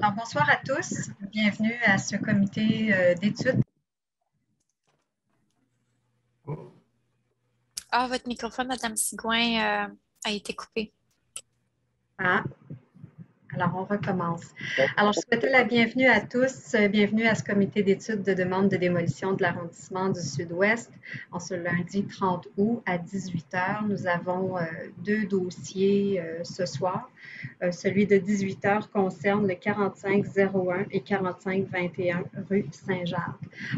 Alors, bonsoir à tous. Bienvenue à ce comité d'études. Ah, votre microphone, Madame Sigouin, a été coupé. Ah, alors, on recommence. Alors, je souhaitais la bienvenue à tous. Bienvenue à ce comité d'études de demande de démolition de l'arrondissement du Sud-Ouest en ce lundi 30 août à 18 heures. Nous avons deux dossiers ce soir. Celui de 18 heures concerne le 4501 et 4521 rue Saint-Jacques.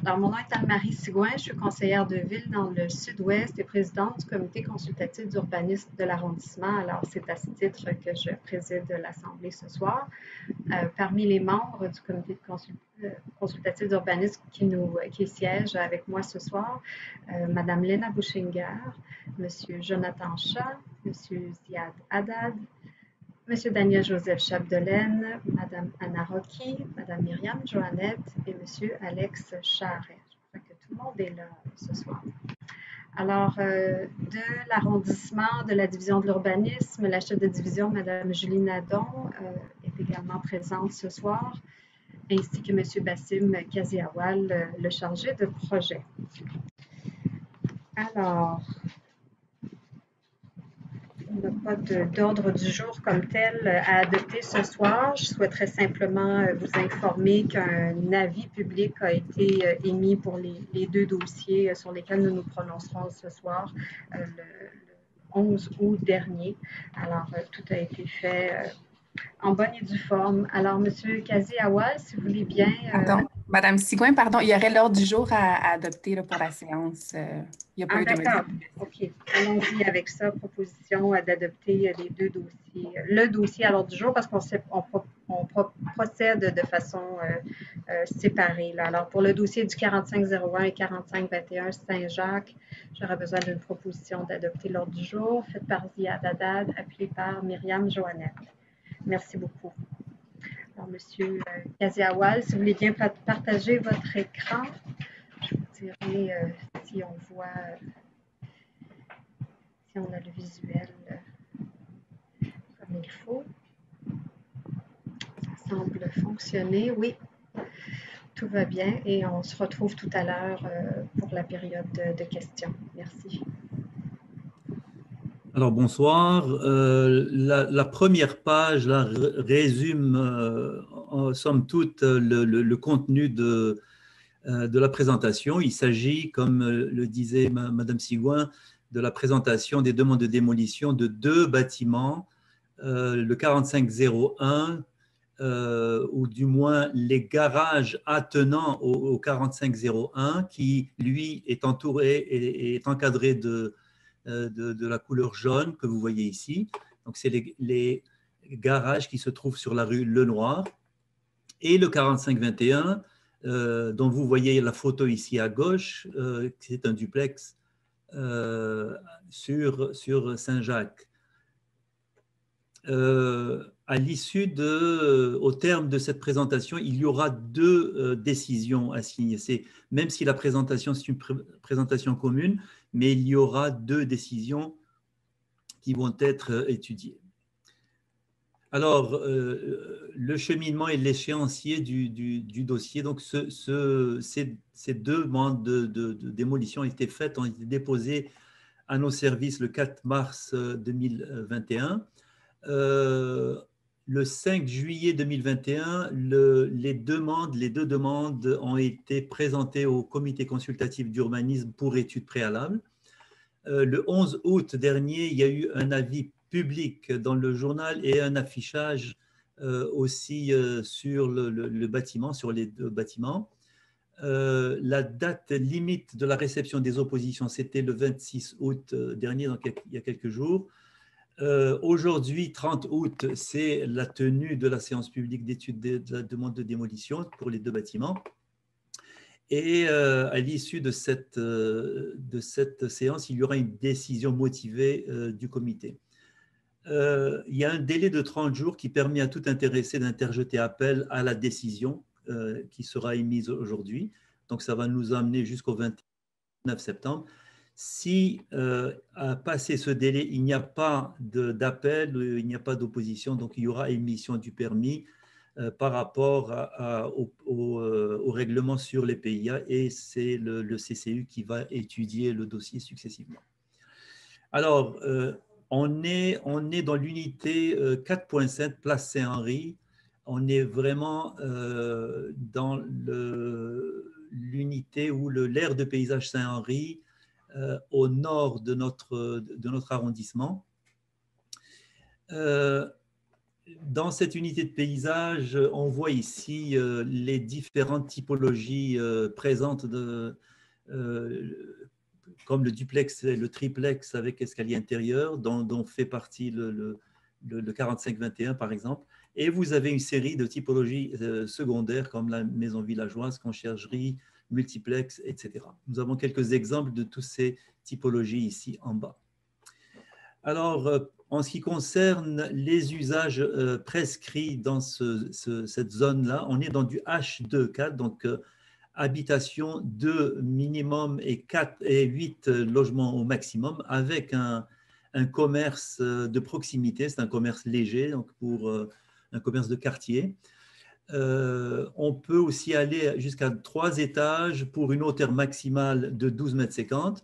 Alors, mon nom est Anne-Marie Sigouin, je suis conseillère de ville dans le Sud-Ouest et présidente du comité consultatif d'urbanisme de l'arrondissement. Alors, c'est à ce titre que je préside l'Assemblée ce soir. Parmi les membres du comité consultatif d'urbanisme qui siège avec moi ce soir, Madame Léna Bouchinger, Monsieur Jonathan Chat, Monsieur Ziad Haddad, Monsieur Daniel-Joseph Chapdelaine, Madame Anna Rocky, Madame Myriam Joannette et Monsieur Alex Charret. Je crois que tout le monde est là ce soir. Alors, de l'arrondissement de la division de l'urbanisme, la chef de division, Madame Julie Nadon, est également présente ce soir, ainsi que Monsieur Bassim Kaziawal, le chargé de projet. Alors, on n'a pas d'ordre du jour comme tel à adopter ce soir. Je souhaiterais simplement vous informer qu'un avis public a été émis pour les deux dossiers sur lesquels nous nous prononcerons ce soir, le 11 août dernier. Alors, tout a été fait en bonne et due forme. Alors, Monsieur Kaziawal, si vous voulez bien... Pardon, Madame Sigouin, pardon, il y aurait l'ordre du jour à adopter là, pour la séance. Il n'y a pas eu de d'accord. OK. Allons-y avec ça. Proposition d'adopter les deux dossiers. Le dossier à l'ordre du jour parce qu'on procède de façon séparée. Là. Alors, pour le dossier du 4501 et 4521 Saint-Jacques, j'aurais besoin d'une proposition d'adopter l'ordre du jour faite par Ziad Haddad, appuyée par Myriam Joannette. Merci beaucoup. Alors, Monsieur Kaziawal, si vous voulez bien partager votre écran, je vous dirai si on voit, si on a le visuel comme il faut. Ça semble fonctionner, oui. Tout va bien et on se retrouve tout à l'heure pour la période de questions. Merci. Alors bonsoir. La première page là, résume en somme toute le contenu de la présentation. Il s'agit, comme le disait Madame Sigouin, de la présentation des demandes de démolition de deux bâtiments, le 4501, ou du moins les garages attenants au 4501, qui lui est entouré et est encadré de la couleur jaune que vous voyez ici. Donc, c'est les garages qui se trouvent sur la rue Lenoir. Et le 4521, dont vous voyez la photo ici à gauche, c'est un duplex sur Saint-Jacques. À l'issue au terme de cette présentation, il y aura deux décisions à signer. Même si la présentation, c'est une présentation commune, mais il y aura deux décisions qui vont être étudiées. Alors, le cheminement et l'échéancier du dossier. Donc, ces deux demandes de démolition ont été faites, ont été déposées à nos services le 4 mars 2021. Le 5 juillet 2021, les deux demandes ont été présentées au comité consultatif d'urbanisme pour étude préalable. Le 11 août dernier, il y a eu un avis public dans le journal et un affichage aussi sur le bâtiment, sur les deux bâtiments. La date limite de la réception des oppositions, c'était le 26 août dernier, donc il y a quelques jours. Aujourd'hui, 30 août, c'est la tenue de la séance publique d'étude de la demande de démolition pour les deux bâtiments. Et à l'issue de cette séance, il y aura une décision motivée du comité. Il y a un délai de 30 jours qui permet à tout intéressé d'interjeter appel à la décision qui sera émise aujourd'hui. Donc, ça va nous amener jusqu'au 29 septembre. Si à passer ce délai, il n'y a pas d'appel, il n'y a pas d'opposition, donc il y aura émission du permis par rapport au règlement sur les PIA, et c'est le CCU qui va étudier le dossier successivement. Alors, on est dans l'unité 4.7, place Saint-Henri. On est vraiment dans l'unité ou l'aire de paysage Saint-Henri, au nord de notre arrondissement. Dans cette unité de paysage, on voit ici les différentes typologies présentes, comme le duplex et le triplex avec escalier intérieur, dont fait partie le 4521 par exemple. Et vous avez une série de typologies secondaires comme la maison villageoise, conciergerie, multiplex, etc. Nous avons quelques exemples de toutes ces typologies ici en bas. Alors, en ce qui concerne les usages prescrits dans cette zone-là, on est dans du H2-4, donc habitation 2 minimum et 8 logements au maximum, avec un commerce de proximité, c'est un commerce léger, donc pour un commerce de quartier. On peut aussi aller jusqu'à 3 étages pour une hauteur maximale de 12,50 m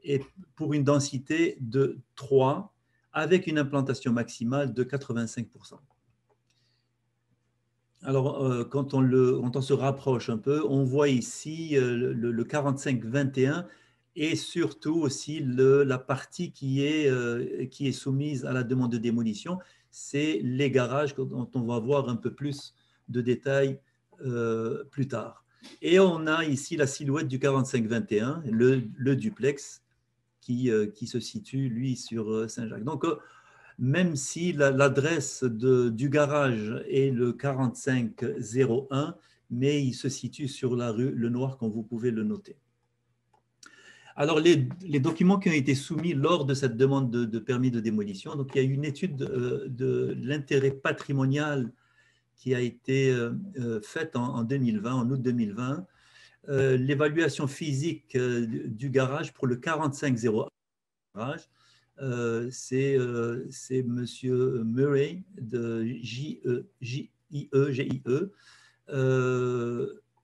et pour une densité de 3, avec une implantation maximale de 85%. Alors, quand on se rapproche un peu, on voit ici le 4521 et surtout aussi la partie qui est soumise à la demande de démolition, c'est les garages dont on va voir un peu plus de détails plus tard. Et on a ici la silhouette du 4521, le duplex qui se situe, lui, sur Saint-Jacques. Donc, même si l'adresse du garage est le 4501, mais il se situe sur la rue Le Noir, comme vous pouvez le noter. Alors, les documents qui ont été soumis lors de cette demande de permis de démolition, donc il y a eu une étude de l'intérêt patrimonial qui a été faite en 2020, en août 2020. L'évaluation physique du garage pour le 4501 garage, c'est M. Murray de GIE.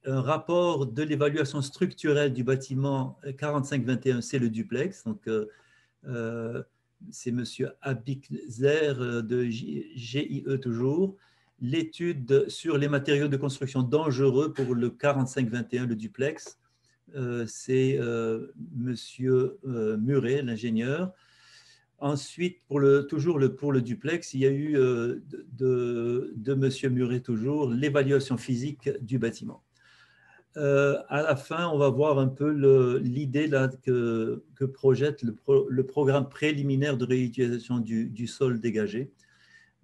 Un rapport de l'évaluation structurelle du bâtiment 4521, c'est le duplex. Donc, c'est M. Abikzer de GIE toujours. L'étude sur les matériaux de construction dangereux pour le 4521, le duplex, c'est M. Murray, l'ingénieur. Ensuite, toujours pour le duplex, il y a eu de M. Murray toujours l'évaluation physique du bâtiment. À la fin, on va voir un peu l'idée que projette le programme préliminaire de réutilisation du sol dégagé.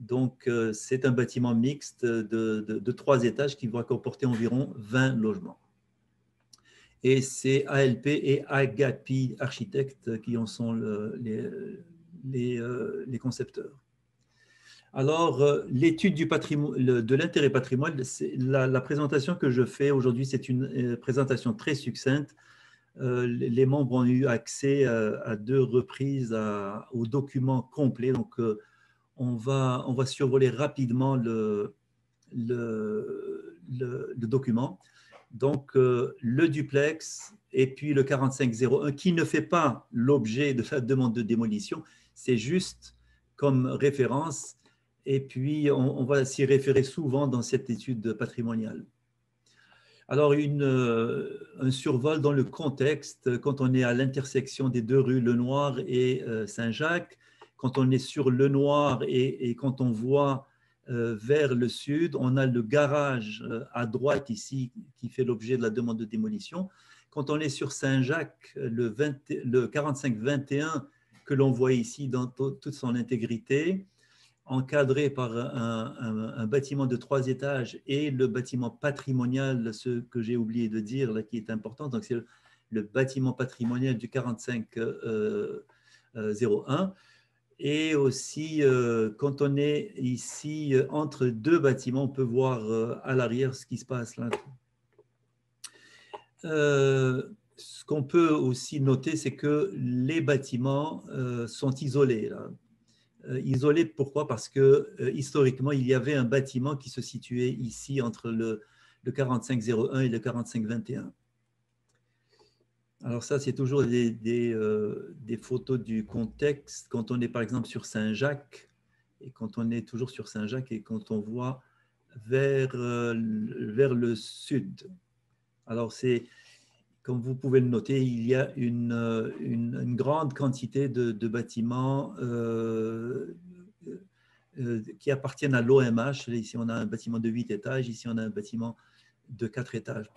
Donc, c'est un bâtiment mixte de 3 étages qui va comporter environ 20 logements. Et c'est ALP et Agapi Architectes qui en sont les concepteurs. Alors, l'étude de l'intérêt patrimonial, la présentation que je fais aujourd'hui, c'est une présentation très succincte. Les membres ont eu accès à 2 reprises au document complet. Donc, on va survoler rapidement le document. Donc, le duplex et puis le 4501 qui ne fait pas l'objet de la demande de démolition, c'est juste comme référence et puis on va s'y référer souvent dans cette étude patrimoniale. Alors, un survol dans le contexte, quand on est à l'intersection des 2 rues Le Noir et Saint-Jacques, quand on est sur Le Noir et quand on voit vers le sud, on a le garage à droite ici qui fait l'objet de la demande de démolition. Quand on est sur Saint-Jacques, le 4521 que l'on voit ici dans toute son intégrité, encadré par un bâtiment de 3 étages et le bâtiment patrimonial, ce que j'ai oublié de dire là qui est important, donc c'est le bâtiment patrimonial du 4501. Et aussi, quand on est ici entre 2 bâtiments, on peut voir à l'arrière ce qui se passe là. Ce qu'on peut aussi noter, c'est que les bâtiments sont isolés là. isolé. Pourquoi? Parce que historiquement, il y avait un bâtiment qui se situait ici entre le 4501 et le 4521. Alors ça, c'est toujours des photos du contexte. Quand on est par exemple sur Saint-Jacques, et quand on est toujours sur Saint-Jacques et quand on voit vers le sud. Alors c'est, comme vous pouvez le noter, il y a une grande quantité de bâtiments qui appartiennent à l'OMH. Ici, on a un bâtiment de 8 étages. Ici, on a un bâtiment de 4 étages.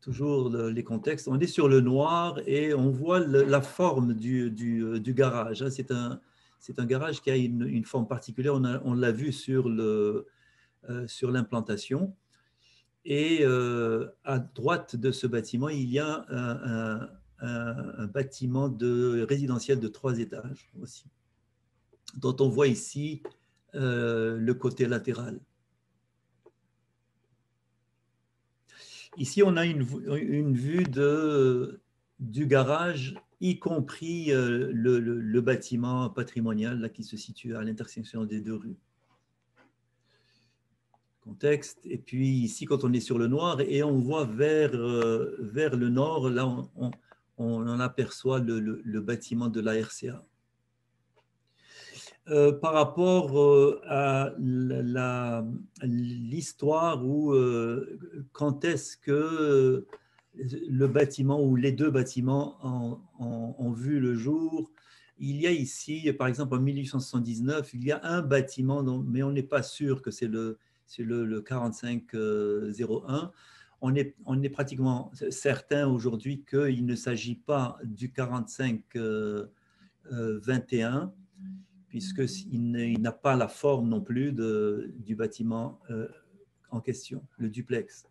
Toujours les contextes. On est sur le noir et on voit la forme du garage. C'est un garage qui a une forme particulière. On l'a vu sur l'implantation. Et à droite de ce bâtiment, il y a un bâtiment résidentiel de 3 étages aussi, dont on voit ici le côté latéral. Ici, on a une vue du garage, y compris le bâtiment patrimonial là, qui se situe à l'intersection des 2 rues. Contexte. Et puis ici, quand on est sur le noir et on voit vers le nord, là, on en aperçoit le bâtiment de la RCA. Par rapport à l'histoire ou quand est-ce que le bâtiment ou les 2 bâtiments ont vu le jour, il y a ici, par exemple en 1879, il y a un bâtiment, mais on n'est pas sûr que c'est le 4501. On est pratiquement certain aujourd'hui qu'il ne s'agit pas du 4521, puisqu'il n'a pas la forme non plus du bâtiment en question, le duplex.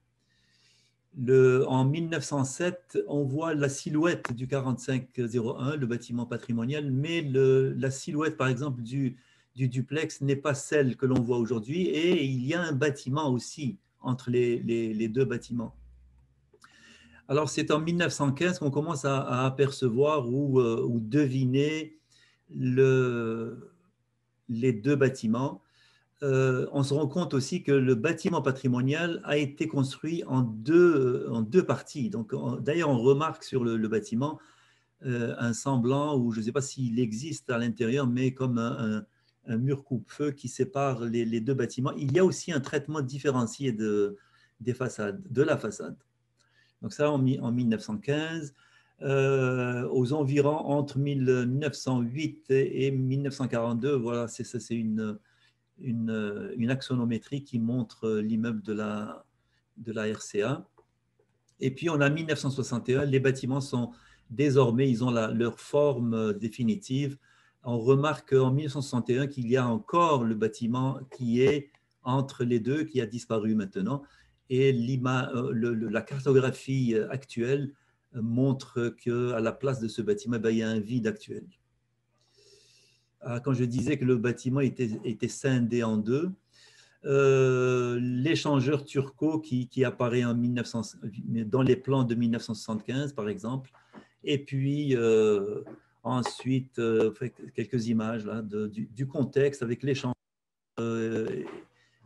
En 1907, on voit la silhouette du 4501, le bâtiment patrimonial, mais la silhouette, par exemple, du duplex n'est pas celle que l'on voit aujourd'hui, et il y a un bâtiment aussi entre les 2 bâtiments. Alors, c'est en 1915 qu'on commence à apercevoir ou deviner les 2 bâtiments. On se rend compte aussi que le bâtiment patrimonial a été construit en deux parties. Donc, d'ailleurs, on remarque sur le bâtiment un semblant, ou je ne sais pas s'il existe à l'intérieur, mais comme un mur coupe-feu qui sépare les 2 bâtiments. Il y a aussi un traitement différencié de la façade. Donc ça, en 1915. Aux environs entre 1908 et 1942, voilà, c'est une axonométrie qui montre l'immeuble de la RCA. Et puis, on a 1961, les bâtiments sont désormais, ils ont leur forme définitive. On remarque en 1961 qu'il y a encore le bâtiment qui est entre les 2, qui a disparu maintenant. Et la cartographie actuelle montre qu'à la place de ce bâtiment, il y a un vide actuel. Quand je disais que le bâtiment était scindé en 2, l'échangeur turco qui apparaît dans les plans de 1975, par exemple, et puis ensuite quelques images là, du contexte avec l'échangeur,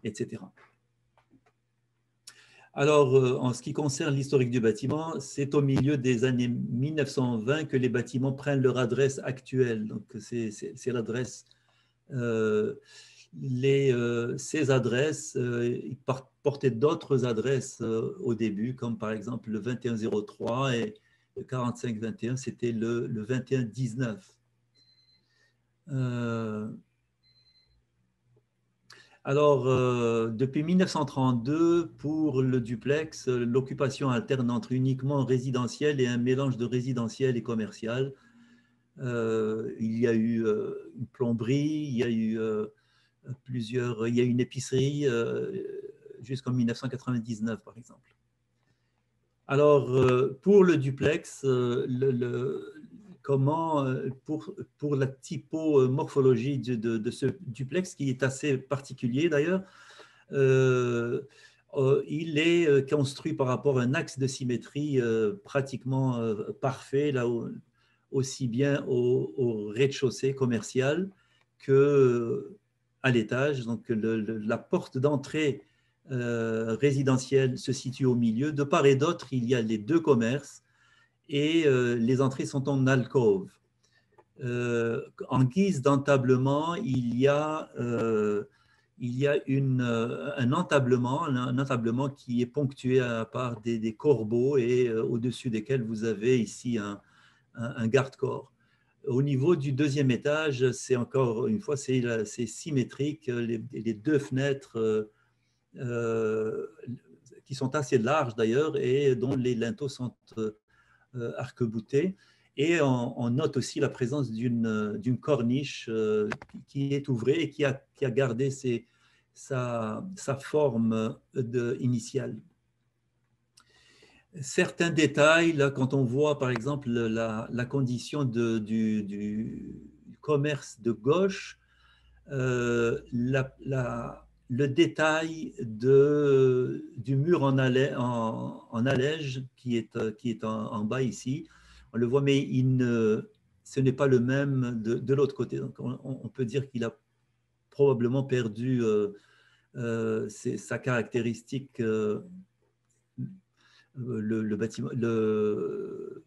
etc. Alors, en ce qui concerne l'historique du bâtiment, c'est au milieu des années 1920 que les bâtiments prennent leur adresse actuelle. Donc, c'est l'adresse. Ces adresses, ils portaient d'autres adresses au début, comme par exemple le 2103 et le 4521, c'était le 2119. Alors, depuis 1932, pour le duplex, l'occupation alterne entre uniquement résidentiel et un mélange de résidentiel et commercial. Il y a eu une plomberie, il y a eu il y a eu une épicerie jusqu'en 1999, par exemple. Alors, pour le duplex, pour la typomorphologie de ce duplex, qui est assez particulier d'ailleurs, il est construit par rapport à un axe de symétrie pratiquement parfait. Là, aussi bien au rez-de-chaussée commercial qu'à l'étage. Donc, la porte d'entrée résidentielle se situe au milieu. De part et d'autre, il y a les deux commerces et les entrées sont en alcôve. En guise d'entablement, il y a un entablement qui est ponctué par des corbeaux et au-dessus desquels vous avez ici un garde-corps. Au niveau du deuxième étage, c'est encore une fois, c'est symétrique. Les deux fenêtres qui sont assez larges d'ailleurs et dont les linteaux sont arc-boutés. Et on note aussi la présence d'une corniche qui est ouvrée et qui a gardé sa forme initiale. Certains détails, là, quand on voit par exemple la condition du commerce de gauche, le détail du mur en allège qui est en bas ici, on le voit, mais ce n'est pas le même de l'autre côté. Donc on peut dire qu'il a probablement perdu sa caractéristique, le bâtiment, le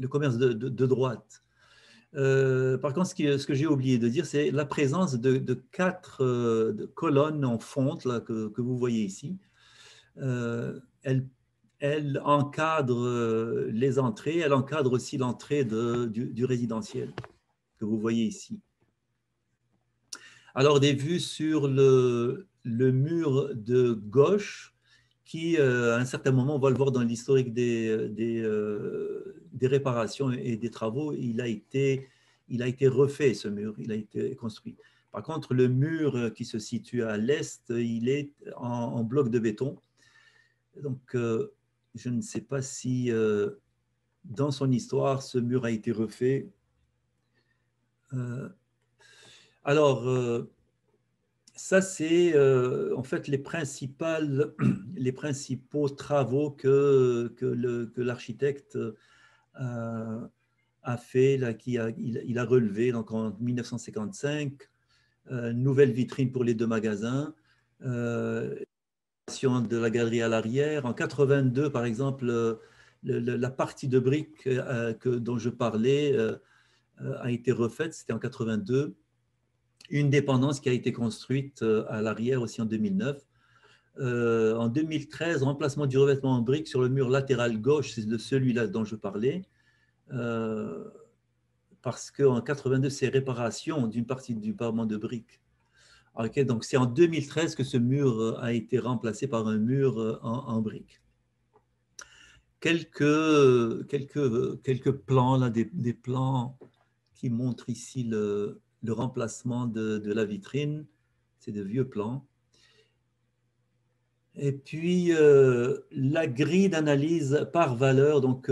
commerce de droite. Par contre, ce que j'ai oublié de dire, c'est la présence de 4 colonnes en fonte là, que vous voyez ici. Elle encadre les entrées, elle encadre aussi l'entrée du résidentiel que vous voyez ici. Alors, des vues sur le mur de gauche, qui, à un certain moment, on va le voir dans l'historique des réparations et des travaux, il a été refait, ce mur, il a été construit. Par contre, le mur qui se situe à l'est, il est en bloc de béton. Donc, je ne sais pas si, dans son histoire, ce mur a été refait. Alors, ça, c'est en fait les principaux travaux que l'architecte a fait, là, il a relevé donc en 1955, nouvelle vitrine pour les 2 magasins, de la galerie à l'arrière. En 82, par exemple, la partie de briques dont je parlais a été refaite, c'était en 82. Une dépendance qui a été construite à l'arrière aussi en 2009. En 2013, remplacement du revêtement en briques sur le mur latéral gauche, c'est de celui-là dont je parlais, parce qu'en 82, c'est réparation d'une partie du parement de briques. Okay, donc c'est en 2013 que ce mur a été remplacé par un mur en briques. Quelques plans, là, des plans qui montrent ici le remplacement de la vitrine. C'est de vieux plans. Et puis, la grille d'analyse par valeur. Donc,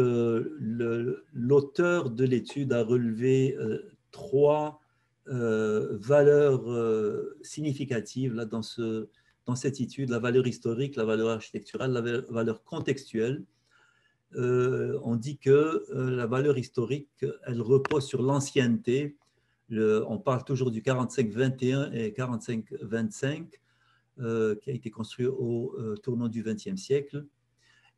l'auteur de l'étude a relevé 3 valeurs significatives là, dans cette étude, la valeur historique, la valeur architecturale, la valeur contextuelle. On dit que la valeur historique, elle repose sur l'ancienneté. On parle toujours du 45-21 et 45-25 qui a été construit au tournant du XXe siècle.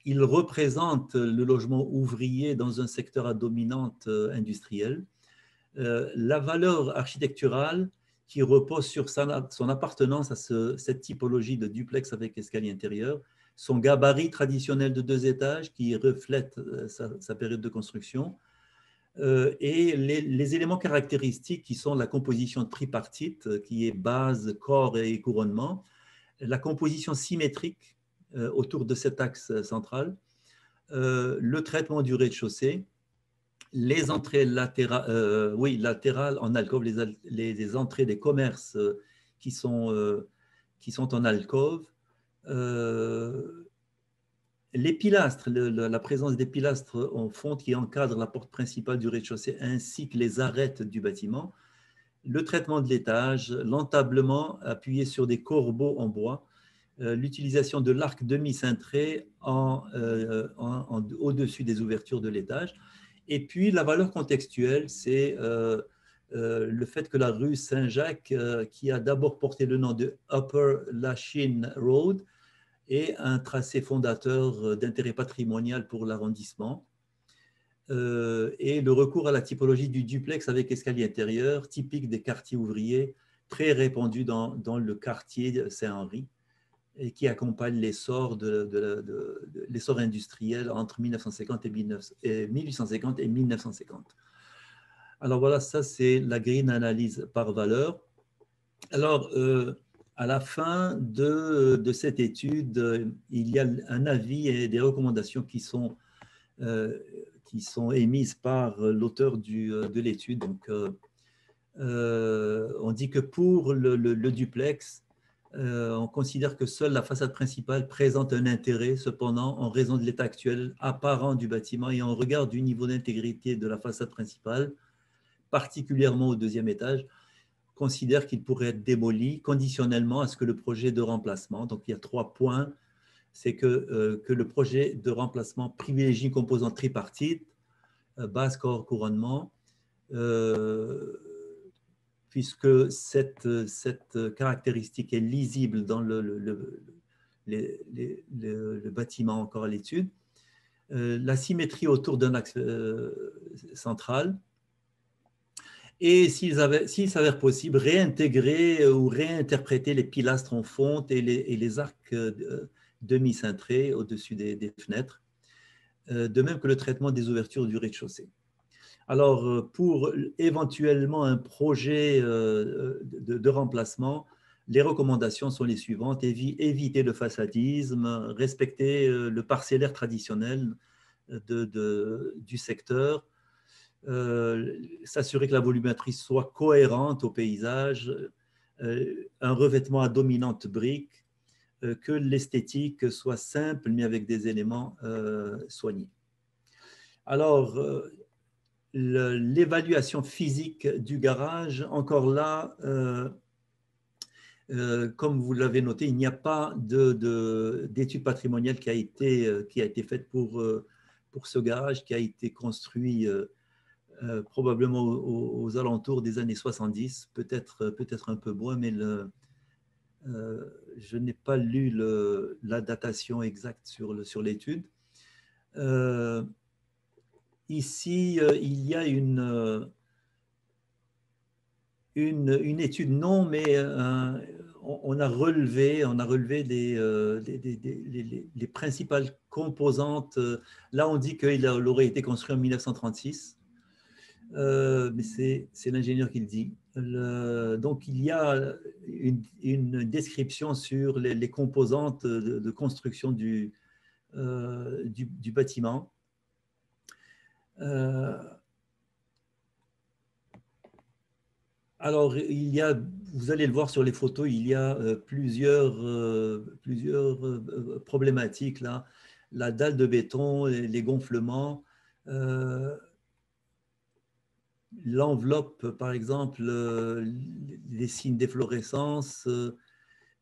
Il représente le logement ouvrier dans un secteur à dominante industrielle. La valeur architecturale qui repose sur son appartenance à cette typologie de duplex avec escalier intérieur, son gabarit traditionnel de 2 étages qui reflète sa période de construction, et les éléments caractéristiques qui sont la composition tripartite, qui est base, corps et couronnement, la composition symétrique autour de cet axe central, le traitement du rez-de-chaussée, les entrées latérales en alcôve, les entrées des commerces qui sont en alcôve, les pilastres, la présence des pilastres en fonte qui encadrent la porte principale du rez-de-chaussée ainsi que les arêtes du bâtiment, le traitement de l'étage, l'entablement appuyé sur des corbeaux en bois, l'utilisation de l'arc demi-cintré au-dessus des ouvertures de l'étage. Et puis, la valeur contextuelle, c'est le fait que la rue Saint-Jacques, qui a d'abord porté le nom de Upper Lachine Road, est un tracé fondateur d'intérêt patrimonial pour l'arrondissement. Et le recours à la typologie du duplex avec escalier intérieur, typique des quartiers ouvriers, très répandu dans le quartier Saint-Henri, et qui accompagne l'essor l'essor industriel entre 1850 et 1950. Alors voilà, ça c'est la grille d'analyse par valeur. Alors, à la fin de cette étude, il y a un avis et des recommandations qui sont émises par l'auteur de l'étude. Donc, on dit que pour le duplex, on considère que seule la façade principale présente un intérêt, cependant, en raison de l'état actuel apparent du bâtiment et en regard du niveau d'intégrité de la façade principale, particulièrement au deuxième étage, considère qu'il pourrait être démoli conditionnellement à ce que le projet de remplacement, donc il y a 3 points, c'est que le projet de remplacement privilégie une composante tripartite, base, corps, couronnement, puisque cette caractéristique est lisible dans le bâtiment encore à l'étude. La symétrie autour d'un axe central. Et s'il s'avère possible, réintégrer ou réinterpréter les pilastres en fonte et les arcs demi-cintrés au-dessus des fenêtres, de même que le traitement des ouvertures du rez-de-chaussée. Alors, pour éventuellement un projet de remplacement, les recommandations sont les suivantes. Éviter le façadisme, respecter le parcellaire traditionnel du secteur, s'assurer que la volumétrie soit cohérente au paysage, un revêtement à dominante brique, que l'esthétique soit simple mais avec des éléments soignés. Alors, l'évaluation physique du garage, encore là, comme vous l'avez noté, il n'y a pas d'étude patrimoniale qui a été faite pour ce garage qui a été construit probablement aux alentours des années 70, peut-être un peu moins, mais je n'ai pas lu la datation exacte sur l'étude. Ici, il y a une étude, non, mais on a relevé les principales composantes. Là, on dit qu'il aurait été construit en 1936. Mais c'est l'ingénieur qui le dit. Donc, il y a une description sur les composantes de construction du bâtiment. Alors, vous allez le voir sur les photos, il y a plusieurs problématiques là. La dalle de béton, les gonflements, l'enveloppe, par exemple, les signes d'efflorescence,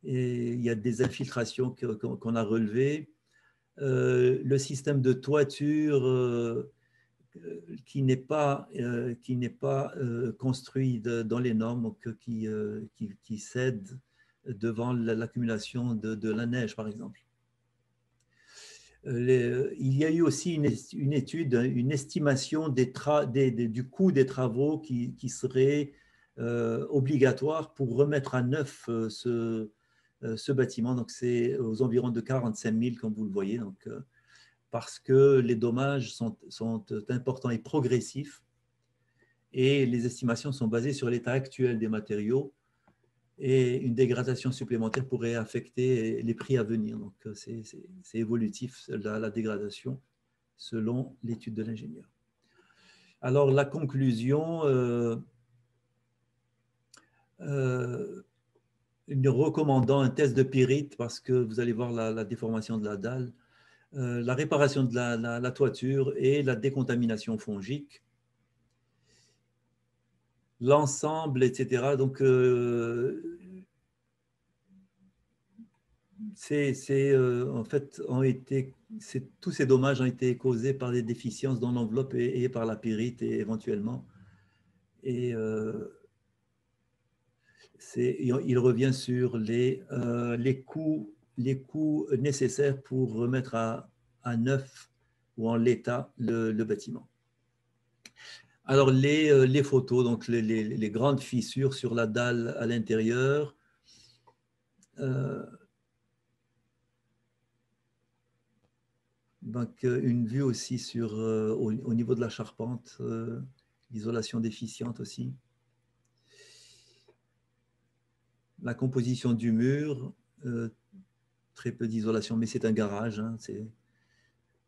et il y a des infiltrations qu'on a relevées. Le système de toiture qui n'est pas construit dans les normes, donc, qui cède devant l'accumulation de la neige, par exemple. Il y a eu aussi une étude, une estimation du coût des travaux qui serait obligatoire pour remettre à neuf ce bâtiment. Donc, c'est aux environs de 45 000, comme vous le voyez. Donc, parce que les dommages sont importants et progressifs et les estimations sont basées sur l'état actuel des matériaux et une dégradation supplémentaire pourrait affecter les prix à venir. Donc, c'est évolutif, la dégradation, selon l'étude de l'ingénieur. Alors, la conclusion, recommandant un test de pyrite parce que vous allez voir la déformation de la dalle, la réparation de la toiture et la décontamination fongique, l'ensemble, etc. Donc, En fait, tous ces dommages ont été causés par des déficiences dans l'enveloppe et par la pyrite et éventuellement. Et il revient sur les coûts nécessaires pour remettre à neuf ou en l'état le bâtiment. Alors, les photos, donc les grandes fissures sur la dalle à l'intérieur. Donc, une vue aussi au niveau de la charpente, l'isolation déficiente aussi. La composition du mur, très peu d'isolation, mais c'est un garage. Hein,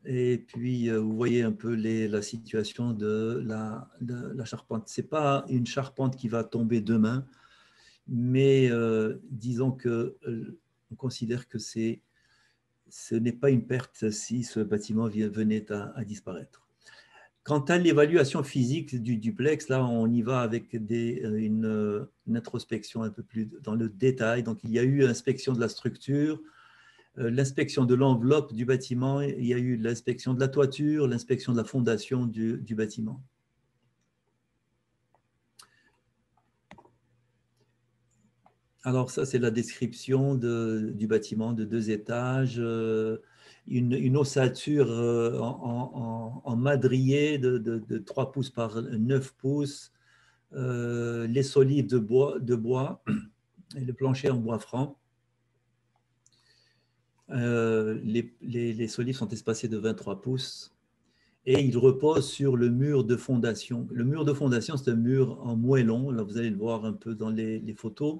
et puis, vous voyez un peu la situation de la charpente. Ce n'est pas une charpente qui va tomber demain, mais disons qu'on considère que ce n'est pas une perte si ce bâtiment venait à disparaître. Quant à l'évaluation physique du duplex, là, on y va avec une introspection un peu plus dans le détail. Donc, il y a eu inspection de la structure, l'inspection de l'enveloppe du bâtiment, il y a eu l'inspection de la toiture, l'inspection de la fondation du bâtiment. Alors, ça, c'est la description du bâtiment de 2 étages. Une ossature en madrier de 3 pouces par 9 pouces, les solives de bois et le plancher en bois franc. Les solives sont espacées de 23 pouces et ils reposent sur le mur de fondation. Le mur de fondation, c'est un mur en moellon. Là, vous allez le voir un peu dans les photos.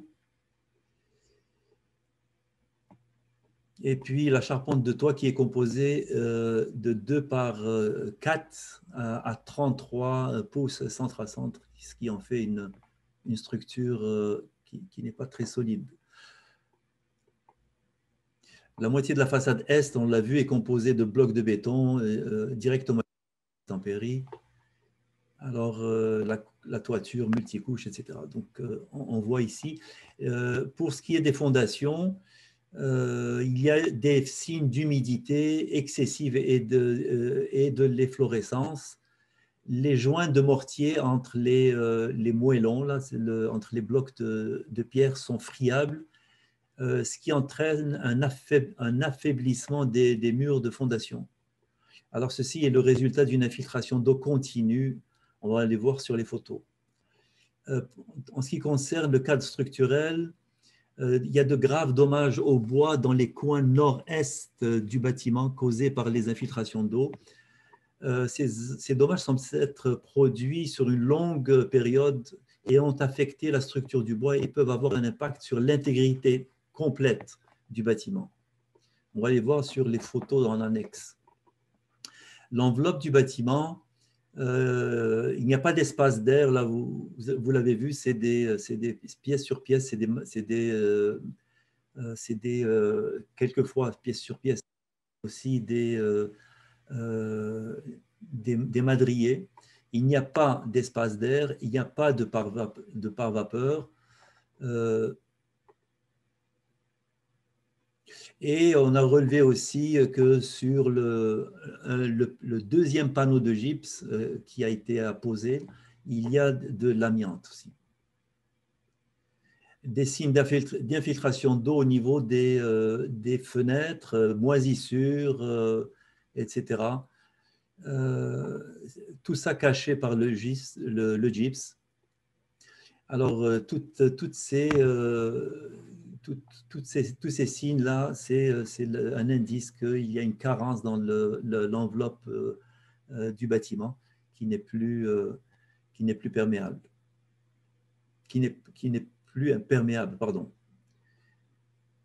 Et puis la charpente de toit qui est composée de 2 par 4 à 33 pouces centre à centre, ce qui en fait une structure qui n'est pas très solide. La moitié de la façade est, on l'a vu, est composée de blocs de béton directement tempérés. Alors la toiture multicouche, etc. Donc on voit ici. Pour ce qui est des fondations, il y a des signes d'humidité excessive et de l'efflorescence. Les joints de mortier entre les moellons, là, entre les blocs de pierre sont friables, ce qui entraîne un affaiblissement des murs de fondation. Alors, ceci est le résultat d'une infiltration d'eau continue. On va aller voir sur les photos. En ce qui concerne le cadre structurel, il y a de graves dommages au bois dans les coins nord-est du bâtiment causés par les infiltrations d'eau. Ces dommages semblent s'être produits sur une longue période et ont affecté la structure du bois et peuvent avoir un impact sur l'intégrité complète du bâtiment. On va les voir sur les photos en annexe. L'enveloppe du bâtiment, il n'y a pas d'espace d'air, là vous l'avez vu, c'est des pièces sur pièces, quelquefois pièce sur pièce, aussi des madriers. Il n'y a pas d'espace d'air, il n'y a pas de pare-vapeur. Et on a relevé aussi que sur le deuxième panneau de gypse qui a été apposé, il y a de l'amiante aussi. Des signes d'infiltration d'eau au niveau des fenêtres, moisissures, etc. Tout ça caché par le gypse. Alors, tous ces signes-là, c'est un indice qu'il y a une carence dans l'enveloppe du bâtiment qui n'est plus perméable. Qui n'est plus imperméable, pardon.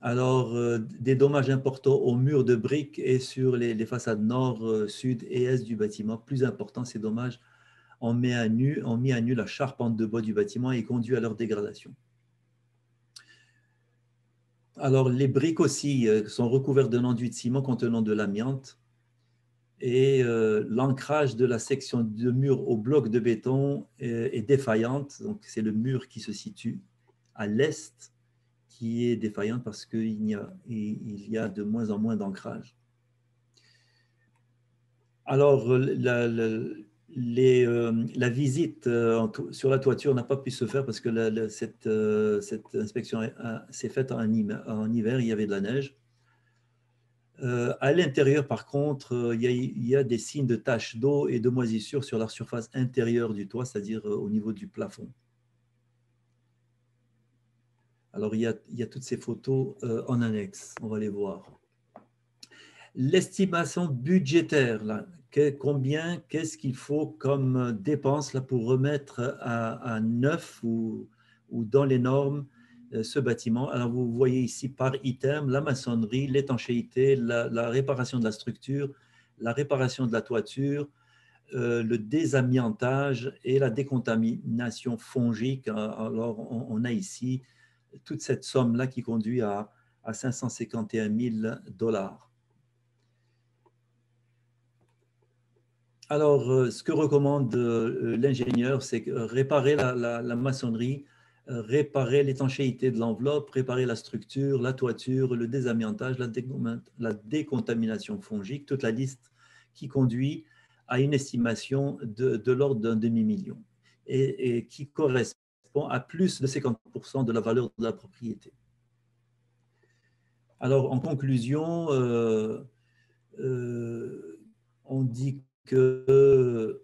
Alors, des dommages importants aux murs de briques et sur les façades nord, sud et est du bâtiment. Plus important, ces dommages ont mis à nu la charpente de bois du bâtiment et conduit à leur dégradation. Alors, les briques aussi sont recouvertes d'un enduit de ciment contenant de l'amiante et l'ancrage de la section de mur au bloc de béton est défaillante. Donc, c'est le mur qui se situe à l'est qui est défaillante parce qu'il y a de moins en moins d'ancrage. Alors, la visite sur la toiture n'a pas pu se faire parce que cette inspection s'est faite en hiver, il y avait de la neige. À l'intérieur, par contre, il y a des signes de taches d'eau et de moisissure sur la surface intérieure du toit, c'est-à-dire au niveau du plafond. Alors, il y a toutes ces photos en annexe, on va les voir. L'estimation budgétaire, là, qu'est-ce qu'il faut comme dépense là, pour remettre à neuf ou dans les normes ce bâtiment. Alors, vous voyez ici par item la maçonnerie, l'étanchéité, la réparation de la structure, la réparation de la toiture, le désamiantage et la décontamination fongique. Alors, on a ici toute cette somme-là qui conduit à 551 000 $. Alors, ce que recommande l'ingénieur, c'est réparer la maçonnerie, réparer l'étanchéité de l'enveloppe, réparer la structure, la toiture, le désamiantage, la décontamination fongique, toute la liste qui conduit à une estimation de l'ordre d'un demi-million et qui correspond à plus de 50% de la valeur de la propriété. Alors, en conclusion, on dit que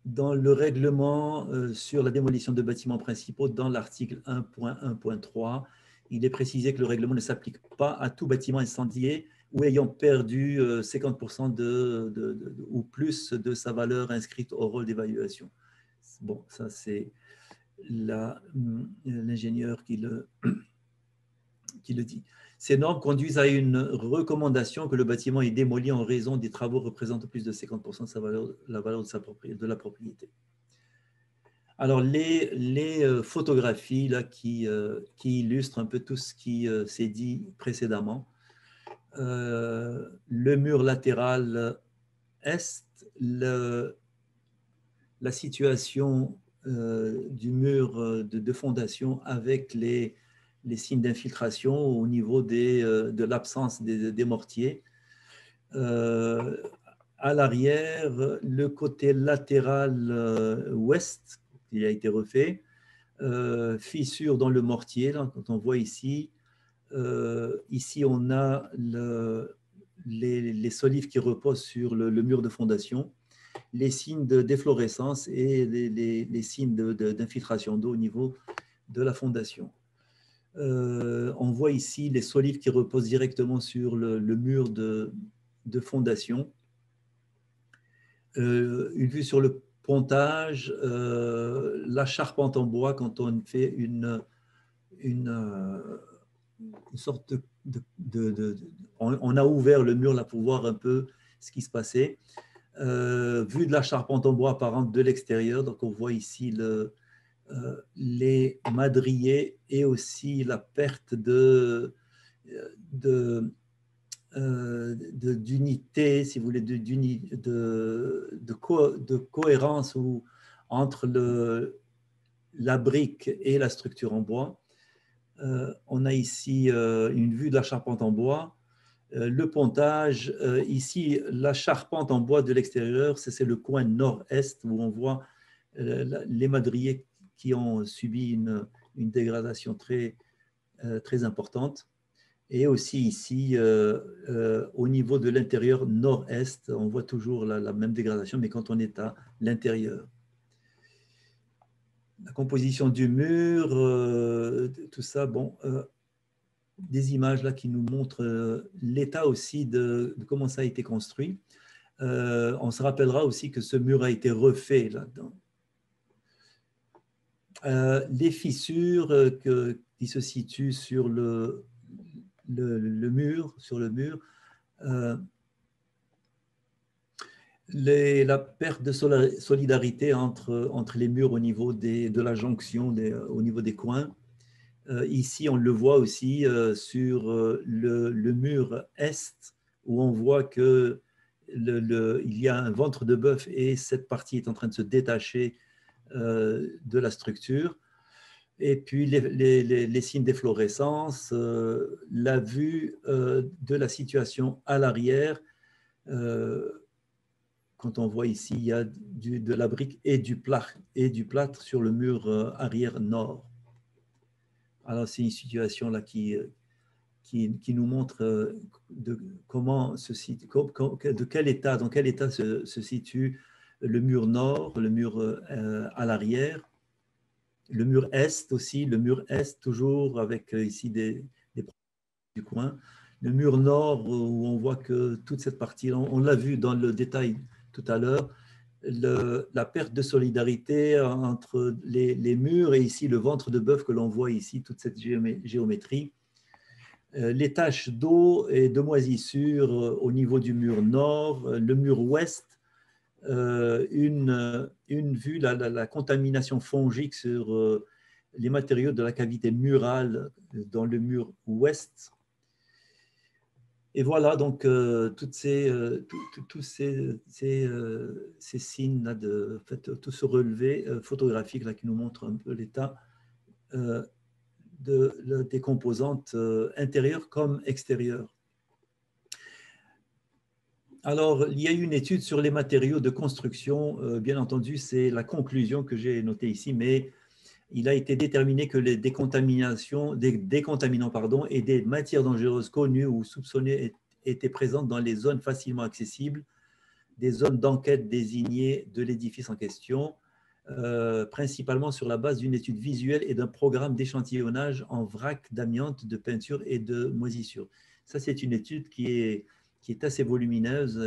dans le règlement sur la démolition de bâtiments principaux, dans l'article 1.1.3, il est précisé que le règlement ne s'applique pas à tout bâtiment incendié ou ayant perdu 50% ou plus de sa valeur inscrite au rôle d'évaluation. Bon, ça c'est l'ingénieur qui le dit. Ces normes conduisent à une recommandation que le bâtiment est démoli en raison des travaux représentant plus de 50% de la valeur de la propriété. Alors, les photographies là, qui illustrent un peu tout ce qui s'est dit précédemment. Le mur latéral est, la situation du mur de fondation avec les signes d'infiltration au niveau de l'absence des mortiers. À l'arrière, le côté latéral ouest, qui a été refait, fissure dans le mortier, là, quand on voit ici. Ici, on a les solives qui reposent sur le mur de fondation, les signes de déflorescence et les signes d'infiltration d'eau au niveau de la fondation. On voit ici les solives qui reposent directement sur le mur de fondation. Une vue sur le pontage, la charpente en bois quand on fait une sorte on a ouvert le mur là pour voir un peu ce qui se passait. Vue de la charpente en bois apparente de l'extérieur, donc on voit ici les madriers et aussi la perte d'unité, si vous voulez, de cohérence entre la brique et la structure en bois. On a ici une vue de la charpente en bois. Le pontage, ici, la charpente en bois de l'extérieur, c'est le coin nord-est où on voit les madriers qui ont subi une dégradation très importante. Et aussi ici, au niveau de l'intérieur nord-est, on voit toujours la même dégradation, mais quand on est à l'intérieur. La composition du mur, tout ça, bon, des images là qui nous montrent l'état aussi de comment ça a été construit. On se rappellera aussi que ce mur a été refait là-dedans. Les fissures qui se situent sur le mur, la perte de solidarité entre les murs au niveau de la jonction, au niveau des coins. Ici, on le voit aussi sur le mur est, où on voit qu'il y a un ventre de bœuf et cette partie est en train de se détacher de la structure. Et puis les signes d'efflorescence, la vue de la situation à l'arrière. Quand on voit ici, il y a de la brique et du plâtre sur le mur arrière nord. Alors, c'est une situation là qui nous montre de quel état, dans quel état se situe le mur nord, le mur à l'arrière, le mur est aussi, le mur est toujours avec ici des du coin. Le mur nord où on voit que toute cette partie, on l'a vu dans le détail tout à l'heure, la perte de solidarité entre les murs et ici le ventre de bœuf que l'on voit ici, toute cette géométrie. Les taches d'eau et de moisissure au niveau du mur nord, le mur ouest, une vue, la contamination fongique sur les matériaux de la cavité murale dans le mur ouest. Et voilà, donc, tous ces signes, là tout ce relevé photographique là, qui nous montre un peu l'état des composantes intérieures comme extérieures. Alors, il y a eu une étude sur les matériaux de construction. Bien entendu, c'est la conclusion que j'ai notée ici, mais il a été déterminé que les décontaminants et des matières dangereuses connues ou soupçonnées étaient présentes dans les zones facilement accessibles, des zones d'enquête désignées de l'édifice en question, principalement sur la base d'une étude visuelle et d'un programme d'échantillonnage en vrac d'amiante, de peinture et de moisissure. Ça, c'est une étude qui est assez volumineuse,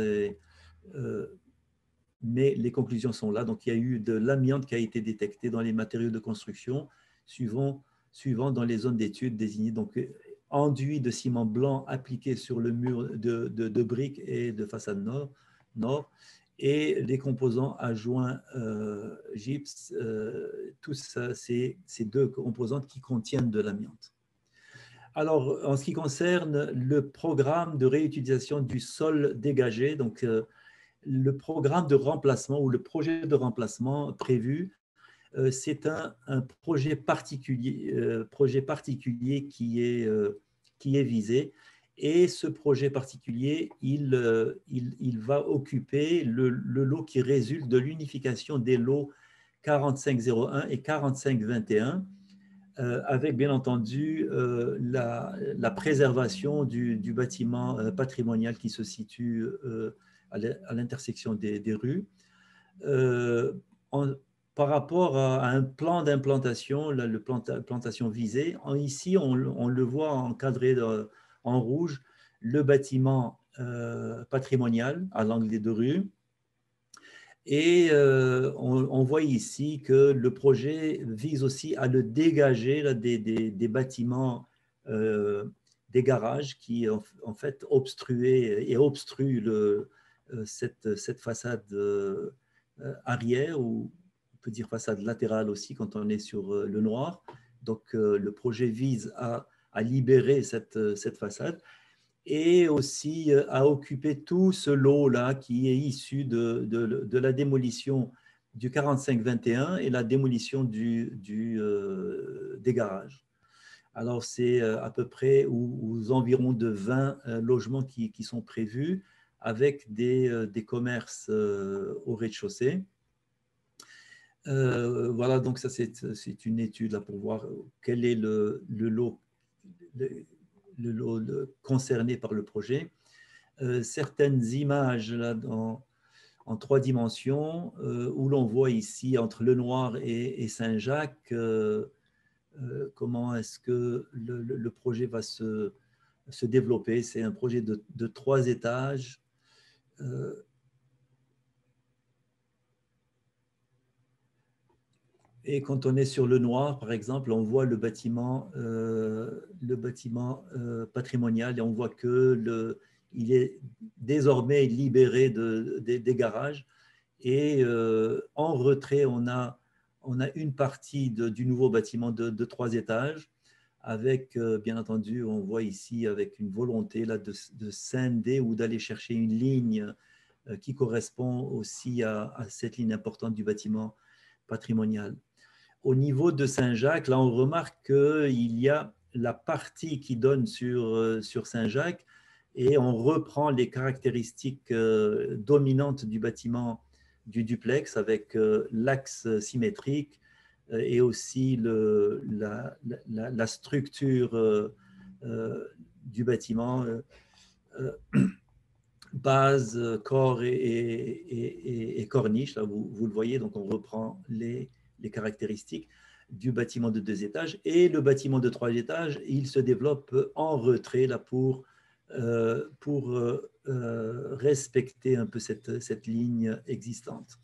mais les conclusions sont là. Donc, il y a eu de l'amiante qui a été détectée dans les matériaux de construction, suivant dans les zones d'études désignées. Donc, enduit de ciment blanc appliqué sur le mur de briques et de façade nord, et les composants à joint gypse, tous ces deux composantes qui contiennent de l'amiante. Alors, en ce qui concerne le programme de réutilisation du sol dégagé, donc le programme de remplacement ou le projet de remplacement prévu, c'est un projet particulier qui est visé. Et ce projet particulier, il va occuper le lot qui résulte de l'unification des lots 4501 et 4521, avec bien entendu la préservation du bâtiment patrimonial qui se situe à l'intersection des rues. Par rapport à un plan d'implantation, le plan d'implantation visé, ici on le voit encadré en rouge, le bâtiment patrimonial à l'angle des deux rues. Et on voit ici que le projet vise aussi à le dégager là, des bâtiments, des garages qui en fait obstruent cette façade arrière, ou on peut dire façade latérale aussi quand on est sur le noir. Donc le projet vise à libérer cette façade et aussi à occuper tout ce lot-là qui est issu de la démolition du 45-21 et la démolition des garages. Alors, c'est à peu près aux environs de 20 logements qui sont prévus, avec des commerces au rez-de-chaussée. Voilà, donc ça, c'est une étude là, pour voir quel est le lot concerné par le projet. Certaines images là, en 3 dimensions, où l'on voit ici entre le Noir et Saint-Jacques, comment est-ce que le projet va se développer. C'est un projet de 3 étages. Et quand on est sur le Noir, par exemple, on voit le bâtiment patrimonial et on voit il est désormais libéré des garages. Et en retrait, on a une partie du nouveau bâtiment de 3 étages, avec, bien entendu, on voit ici avec une volonté là, de scinder ou d'aller chercher une ligne qui correspond aussi à cette ligne importante du bâtiment patrimonial. au niveau de Saint-Jacques, là, on remarque qu'il y a la partie qui donne sur Saint-Jacques et on reprend les caractéristiques dominantes du bâtiment du duplex avec l'axe symétrique et aussi la structure du bâtiment, base, corps et corniche. Là, vous le voyez, donc on reprend les caractéristiques du bâtiment de 2 étages. Et le bâtiment de 3 étages, il se développe en retrait là, pour respecter un peu cette ligne existante.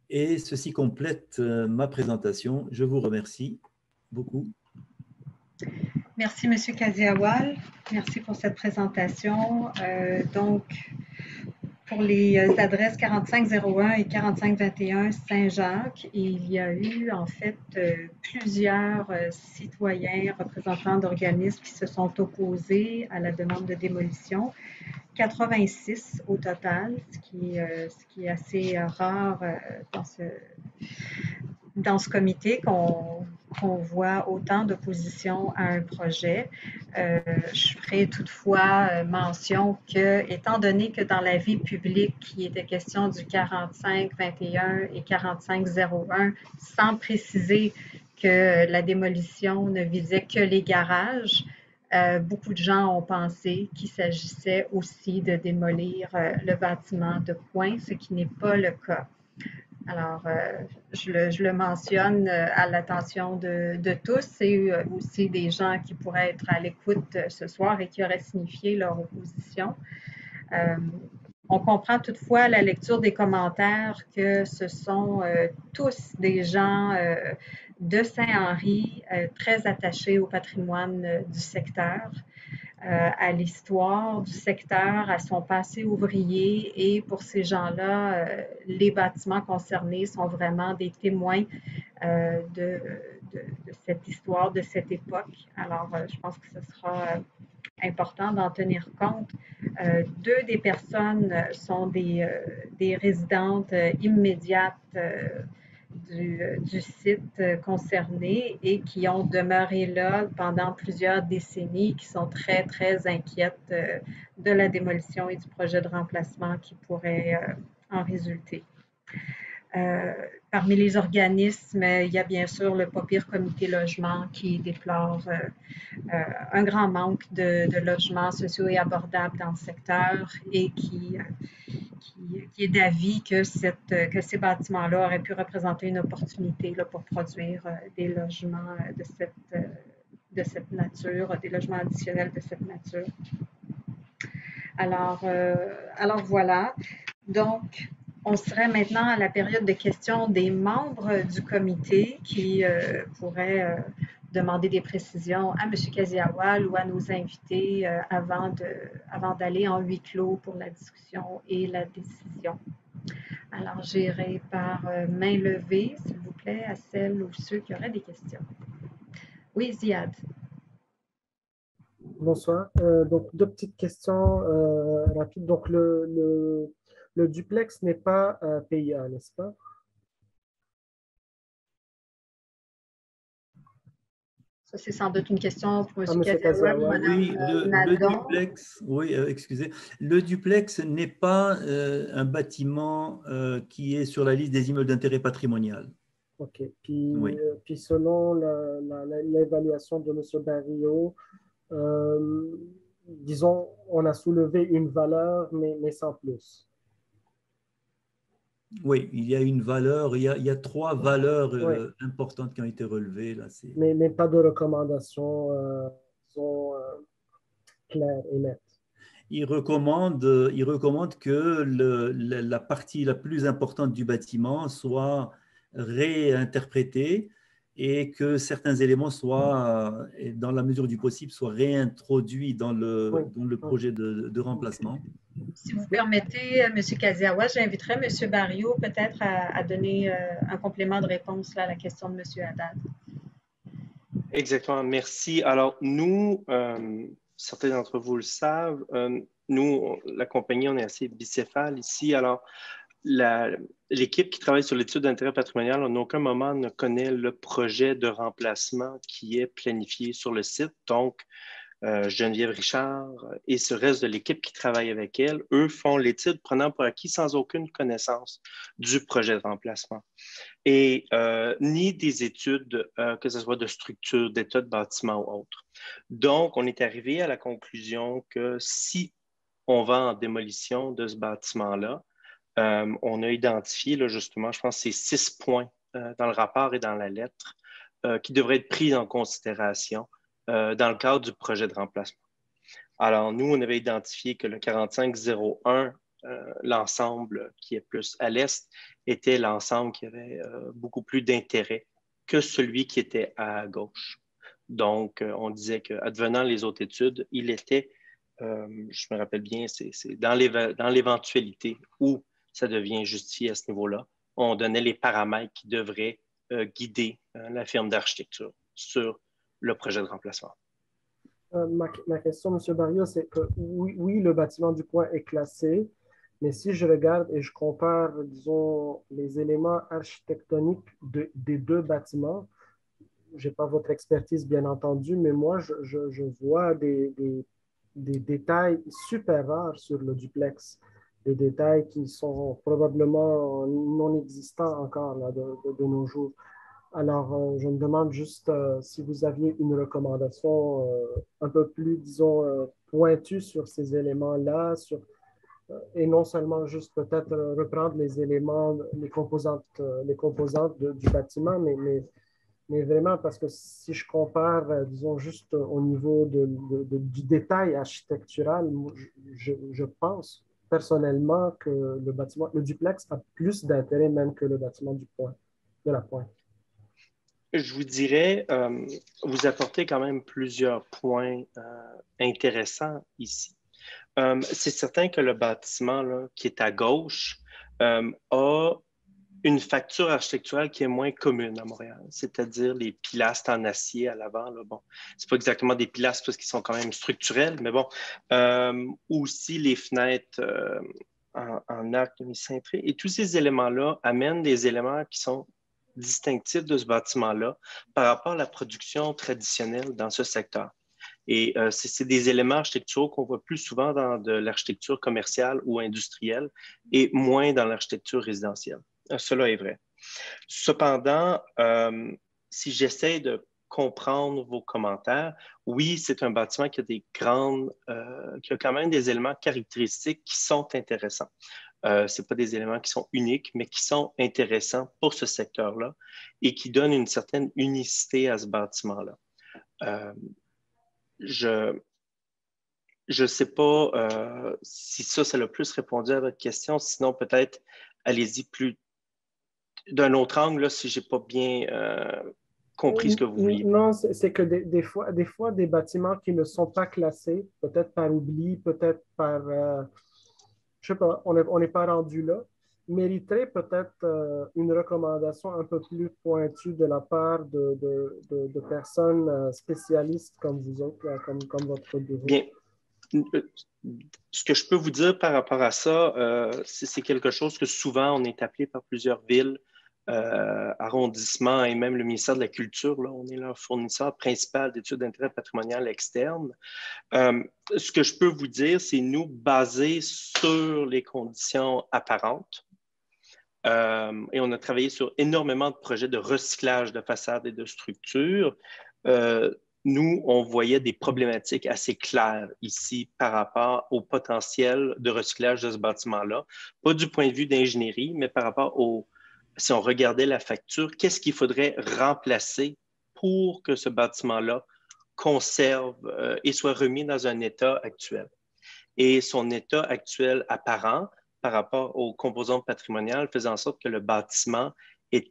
Et ceci complète ma présentation. Je vous remercie beaucoup. Merci, M. Kaziawal. Merci pour cette présentation. Donc, pour les adresses 4501 et 4521 Saint-Jacques, il y a eu en fait plusieurs citoyens représentants d'organismes qui se sont opposés à la demande de démolition. 86 au total, ce qui est assez rare dans ce comité qu'on voit autant d'opposition à un projet. Je ferai toutefois mention que, étant donné que dans la vie publique, il était question du 45-21 et 45-01, sans préciser que la démolition ne visait que les garages, beaucoup de gens ont pensé qu'il s'agissait aussi de démolir le bâtiment de point, ce qui n'est pas le cas. Alors, je le mentionne à l'attention de tous et aussi des gens qui pourraient être à l'écoute ce soir et qui auraient signifié leur opposition. On comprend toutefois à la lecture des commentaires que ce sont tous des gens de Saint-Henri très attachés au patrimoine du secteur, à l'histoire du secteur, à son passé ouvrier, et pour ces gens-là, les bâtiments concernés sont vraiment des témoins de cette histoire, de cette époque. Alors, je pense que ce sera important d'en tenir compte. 2 des personnes sont des résidentes immédiates du site concerné et qui ont demeuré là pendant plusieurs décennies, qui sont très, très inquiètes de la démolition et du projet de remplacement qui pourrait en résulter. Parmi les organismes, il y a bien sûr le pas pire comité logement qui déplore un grand manque de logements sociaux et abordables dans le secteur et qui est d'avis que ces bâtiments-là auraient pu représenter une opportunité là, pour produire des logements de cette nature, des logements additionnels de cette nature. Alors voilà. Donc, on serait maintenant à la période de questions des membres du comité qui pourraient demander des précisions à M. Kaziawal ou à nos invités avant d'aller en huis clos pour la discussion et la décision. Alors, j'irai par main levée, s'il vous plaît, à celles ou ceux qui auraient des questions. Oui, Ziad. Bonsoir. Donc, 2 petites questions rapides. Donc, le duplex n'est pas PIA, n'est-ce pas? Ça, c'est sans doute une question pour M. Kaziawal ou Mme Oui, le duplex, oui, excusez. Le duplex n'est pas un bâtiment qui est sur la liste des immeubles d'intérêt patrimonial. OK. Puis, Oui. puis selon l'évaluation de M. Barrio, disons, on a soulevé une valeur, mais sans plus. Oui, il y a une valeur, il y a 3 valeurs importantes qui ont été relevées. Là, mais pas de recommandations claires et nettes. Il recommande que la partie la plus importante du bâtiment soit réinterprétée et que certains éléments soient, dans la mesure du possible, soient réintroduits dans le projet de remplacement. Si vous permettez, M. Kaziawal, j'inviterai M. Barrio peut-être à donner un complément de réponse là, à la question de M. Haddad. Exactement, merci. Alors, nous, certains d'entre vous le savent, nous, la compagnie, on est assez bicéphale ici. Alors, l'équipe qui travaille sur l'étude d'intérêt patrimonial en aucun moment ne connaît le projet de remplacement qui est planifié sur le site. Donc, Geneviève Richard et ce reste de l'équipe qui travaille avec elle, eux font l'étude prenant pour acquis sans aucune connaissance du projet de remplacement. Et ni des études, que ce soit de structure, d'état de bâtiment ou autre. Donc, on est arrivé à la conclusion que si on va en démolition de ce bâtiment-là, on a identifié, là, justement, je pense que c'est 6 points dans le rapport et dans la lettre qui devraient être pris en considération dans le cadre du projet de remplacement. Alors, nous, on avait identifié que le 4501, l'ensemble qui est plus à l'est, était l'ensemble qui avait beaucoup plus d'intérêt que celui qui était à gauche. Donc, on disait qu'advenant les autres études, il était, je me rappelle bien, c'est dans l'éventualité où ça devient justifié à ce niveau-là, on donnait les paramètres qui devraient guider la firme d'architecture sur le projet de remplacement. Ma question, M. Barrios, c'est que oui, le bâtiment du coin est classé, mais si je regarde et je compare, disons, les éléments architectoniques des deux bâtiments, je n'ai pas votre expertise, bien entendu, mais moi, je vois des détails super rares sur le duplex, des détails qui sont probablement non existants encore là, de nos jours. Alors, je me demande juste si vous aviez une recommandation un peu plus, disons, pointue sur ces éléments-là, et non seulement juste peut-être reprendre les éléments, les composantes du bâtiment, mais vraiment parce que si je compare, disons, juste au niveau du détail architectural, je pense personnellement que le duplex a plus d'intérêt même que le bâtiment de la Pointe. Je vous dirais, vous apportez quand même plusieurs points intéressants ici. C'est certain que le bâtiment là, qui est à gauche a une facture architecturale qui est moins commune à Montréal, c'est-à-dire les pilastres en acier à l'avant. Bon, c'est pas exactement des pilastres parce qu'ils sont quand même structurels, mais bon, aussi les fenêtres en arc demi-cintré. Et tous ces éléments-là amènent des éléments qui sont distinctifs de ce bâtiment-là par rapport à la production traditionnelle dans ce secteur. Et c'est des éléments architecturaux qu'on voit plus souvent dans de l'architecture commerciale ou industrielle et moins dans l'architecture résidentielle. Cela est vrai. Cependant, si j'essaie de comprendre vos commentaires, oui, c'est un bâtiment qui a qui a quand même des éléments caractéristiques qui sont intéressants. Ce sont pas des éléments qui sont uniques, mais qui sont intéressants pour ce secteur-là et qui donnent une certaine unicité à ce bâtiment-là. Je ne sais pas si ça a plus répondu à votre question. Sinon, peut-être, allez-y plus d'un autre angle, là, si je n'ai pas bien compris ce que vous vouliez. Non, c'est que des fois, des bâtiments qui ne sont pas classés, peut-être par oubli, peut-être par... je ne sais pas, on n'est pas rendu là, mériteraient peut-être une recommandation un peu plus pointue de la part de personnes spécialistes comme vous autres, là, comme votre bureau. Bien. Ce que je peux vous dire par rapport à ça, c'est quelque chose que souvent on est appelé par plusieurs villes, arrondissements et même le ministère de la Culture. Là, on est leur fournisseur principal d'études d'intérêt patrimonial externe. Ce que je peux vous dire, c'est nous, basés sur les conditions apparentes, et on a travaillé sur énormément de projets de recyclage de façades et de structures. Nous, on voyait des problématiques assez claires ici par rapport au potentiel de recyclage de ce bâtiment-là. Pas du point de vue d'ingénierie, mais par rapport si on regardait la facture, qu'est-ce qu'il faudrait remplacer pour que ce bâtiment-là conserve et soit remis dans un état actuel. Et son état actuel apparent par rapport aux composantes patrimoniales faisait en sorte que le bâtiment il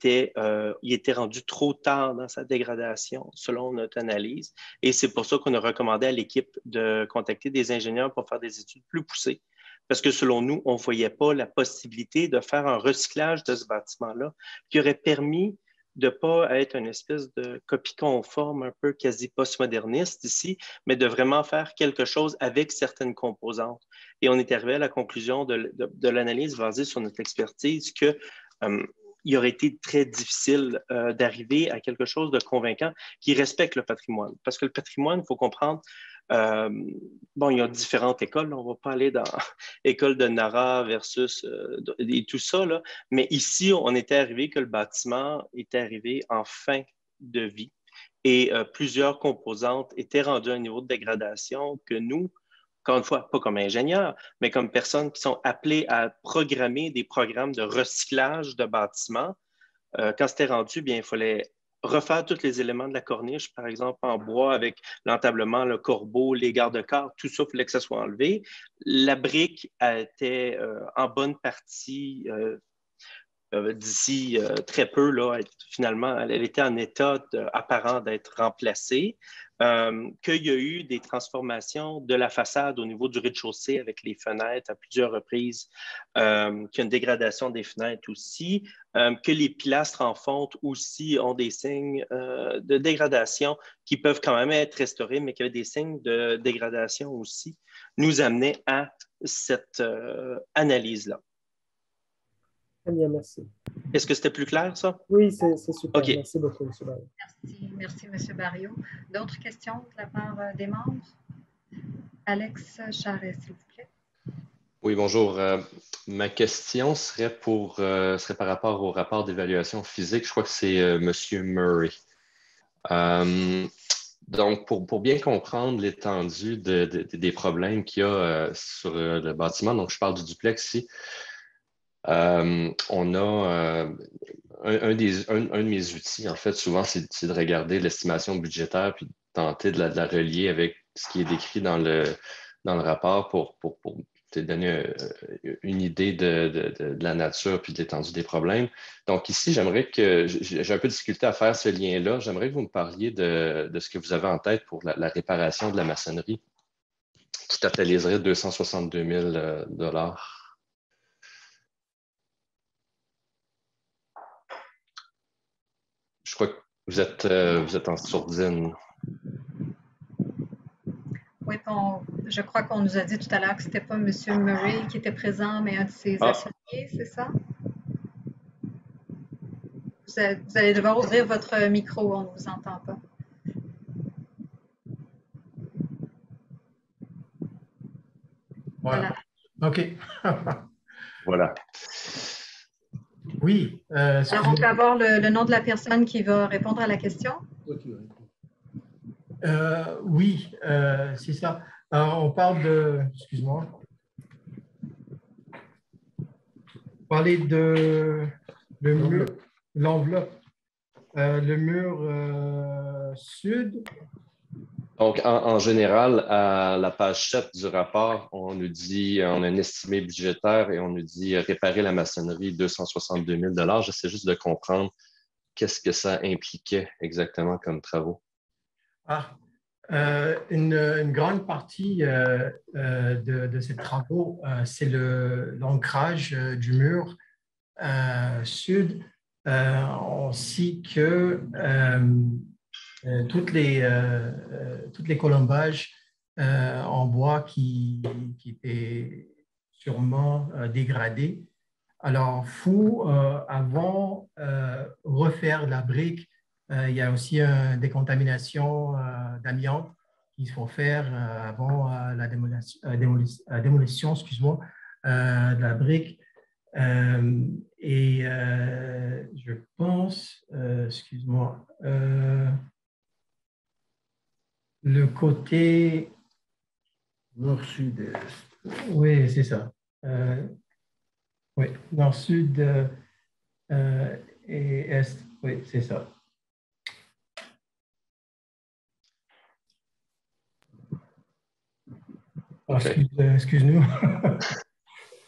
était rendu trop tard dans sa dégradation, selon notre analyse. Et c'est pour ça qu'on a recommandé à l'équipe de contacter des ingénieurs pour faire des études plus poussées. Parce que selon nous, on ne voyait pas la possibilité de faire un recyclage de ce bâtiment-là qui aurait permis de ne pas être une espèce de copie conforme un peu quasi postmoderniste ici, mais de vraiment faire quelque chose avec certaines composantes. Et on est arrivé à la conclusion de l'analyse basée sur notre expertise que il aurait été très difficile d'arriver à quelque chose de convaincant qui respecte le patrimoine. Parce que le patrimoine, il faut comprendre, bon, il y a différentes écoles. On ne va pas aller dans l'école de Nara versus et tout ça, là. Mais ici, on était arrivé que le bâtiment était arrivé en fin de vie et plusieurs composantes étaient rendues à un niveau de dégradation que nous, encore une fois, pas comme ingénieurs, mais comme personnes qui sont appelées à programmer des programmes de recyclage de bâtiments. Quand c'était rendu, bien, il fallait refaire tous les éléments de la corniche, par exemple en bois avec l'entablement, le corbeau, les garde-corps, tout ça, il fallait que ça soit enlevé. La brique était en bonne partie d'ici très peu, là, finalement, elle était en état apparent d'être remplacée. Qu'il y a eu des transformations de la façade au niveau du rez-de-chaussée avec les fenêtres à plusieurs reprises, qu'il y a une dégradation des fenêtres aussi, que les pilastres en fonte aussi ont des signes de dégradation qui peuvent quand même être restaurés, mais qu'il y a des signes de dégradation aussi, nous amenaient à cette analyse-là. Très bien, merci. Est-ce que c'était plus clair, ça? Oui, c'est super. Okay. Merci beaucoup, M. Barrio. Merci, M. Barrio. D'autres questions de la part des membres? Alex Charret, s'il vous plaît. Oui, bonjour. Ma question serait par rapport au rapport d'évaluation physique. Je crois que c'est M. Murray. Donc, pour bien comprendre l'étendue des problèmes qu'il y a sur le bâtiment, donc je parle du duplex ici, on a un de mes outils, en fait, souvent, c'est de regarder l'estimation budgétaire puis de tenter de la relier avec ce qui est décrit dans le rapport pour te donner une idée de la nature puis de l'étendue des problèmes. Donc ici, j'ai un peu de difficulté à faire ce lien-là. J'aimerais que vous me parliez de ce que vous avez en tête pour la réparation de la maçonnerie qui totaliserait 262 000 $. Je crois que vous êtes en sourdine. Oui, je crois qu'on nous a dit tout à l'heure que ce n'était pas M. Murray qui était présent, mais un de ses associés, c'est ça? Vous allez devoir ouvrir votre micro, on ne vous entend pas. Voilà. OK. Voilà. Oui. Alors, on peut avoir le nom de la personne qui va répondre à la question? Oui, c'est ça. On parle de... Excuse-moi. Parler de l'enveloppe. Le mur sud. Donc, en général, à la page 7 du rapport, on nous dit, on a un estimé budgétaire et on nous dit réparer la maçonnerie 262 000 $. J'essaie juste de comprendre qu'est-ce que ça impliquait exactement comme travaux. Une grande partie de ces travaux, c'est l'ancrage du mur sud, ainsi que toutes les colombages en bois qui étaient sûrement dégradés. Alors, il faut, avant refaire la brique, il y a aussi une décontamination d'amiante qu'il faut faire avant la démolition, excuse-moi, de la brique. Et je pense, excuse-moi, le côté nord-sud-est. Oui, c'est ça. Oui, nord-sud et est. Oui, c'est ça. Excuse-nous.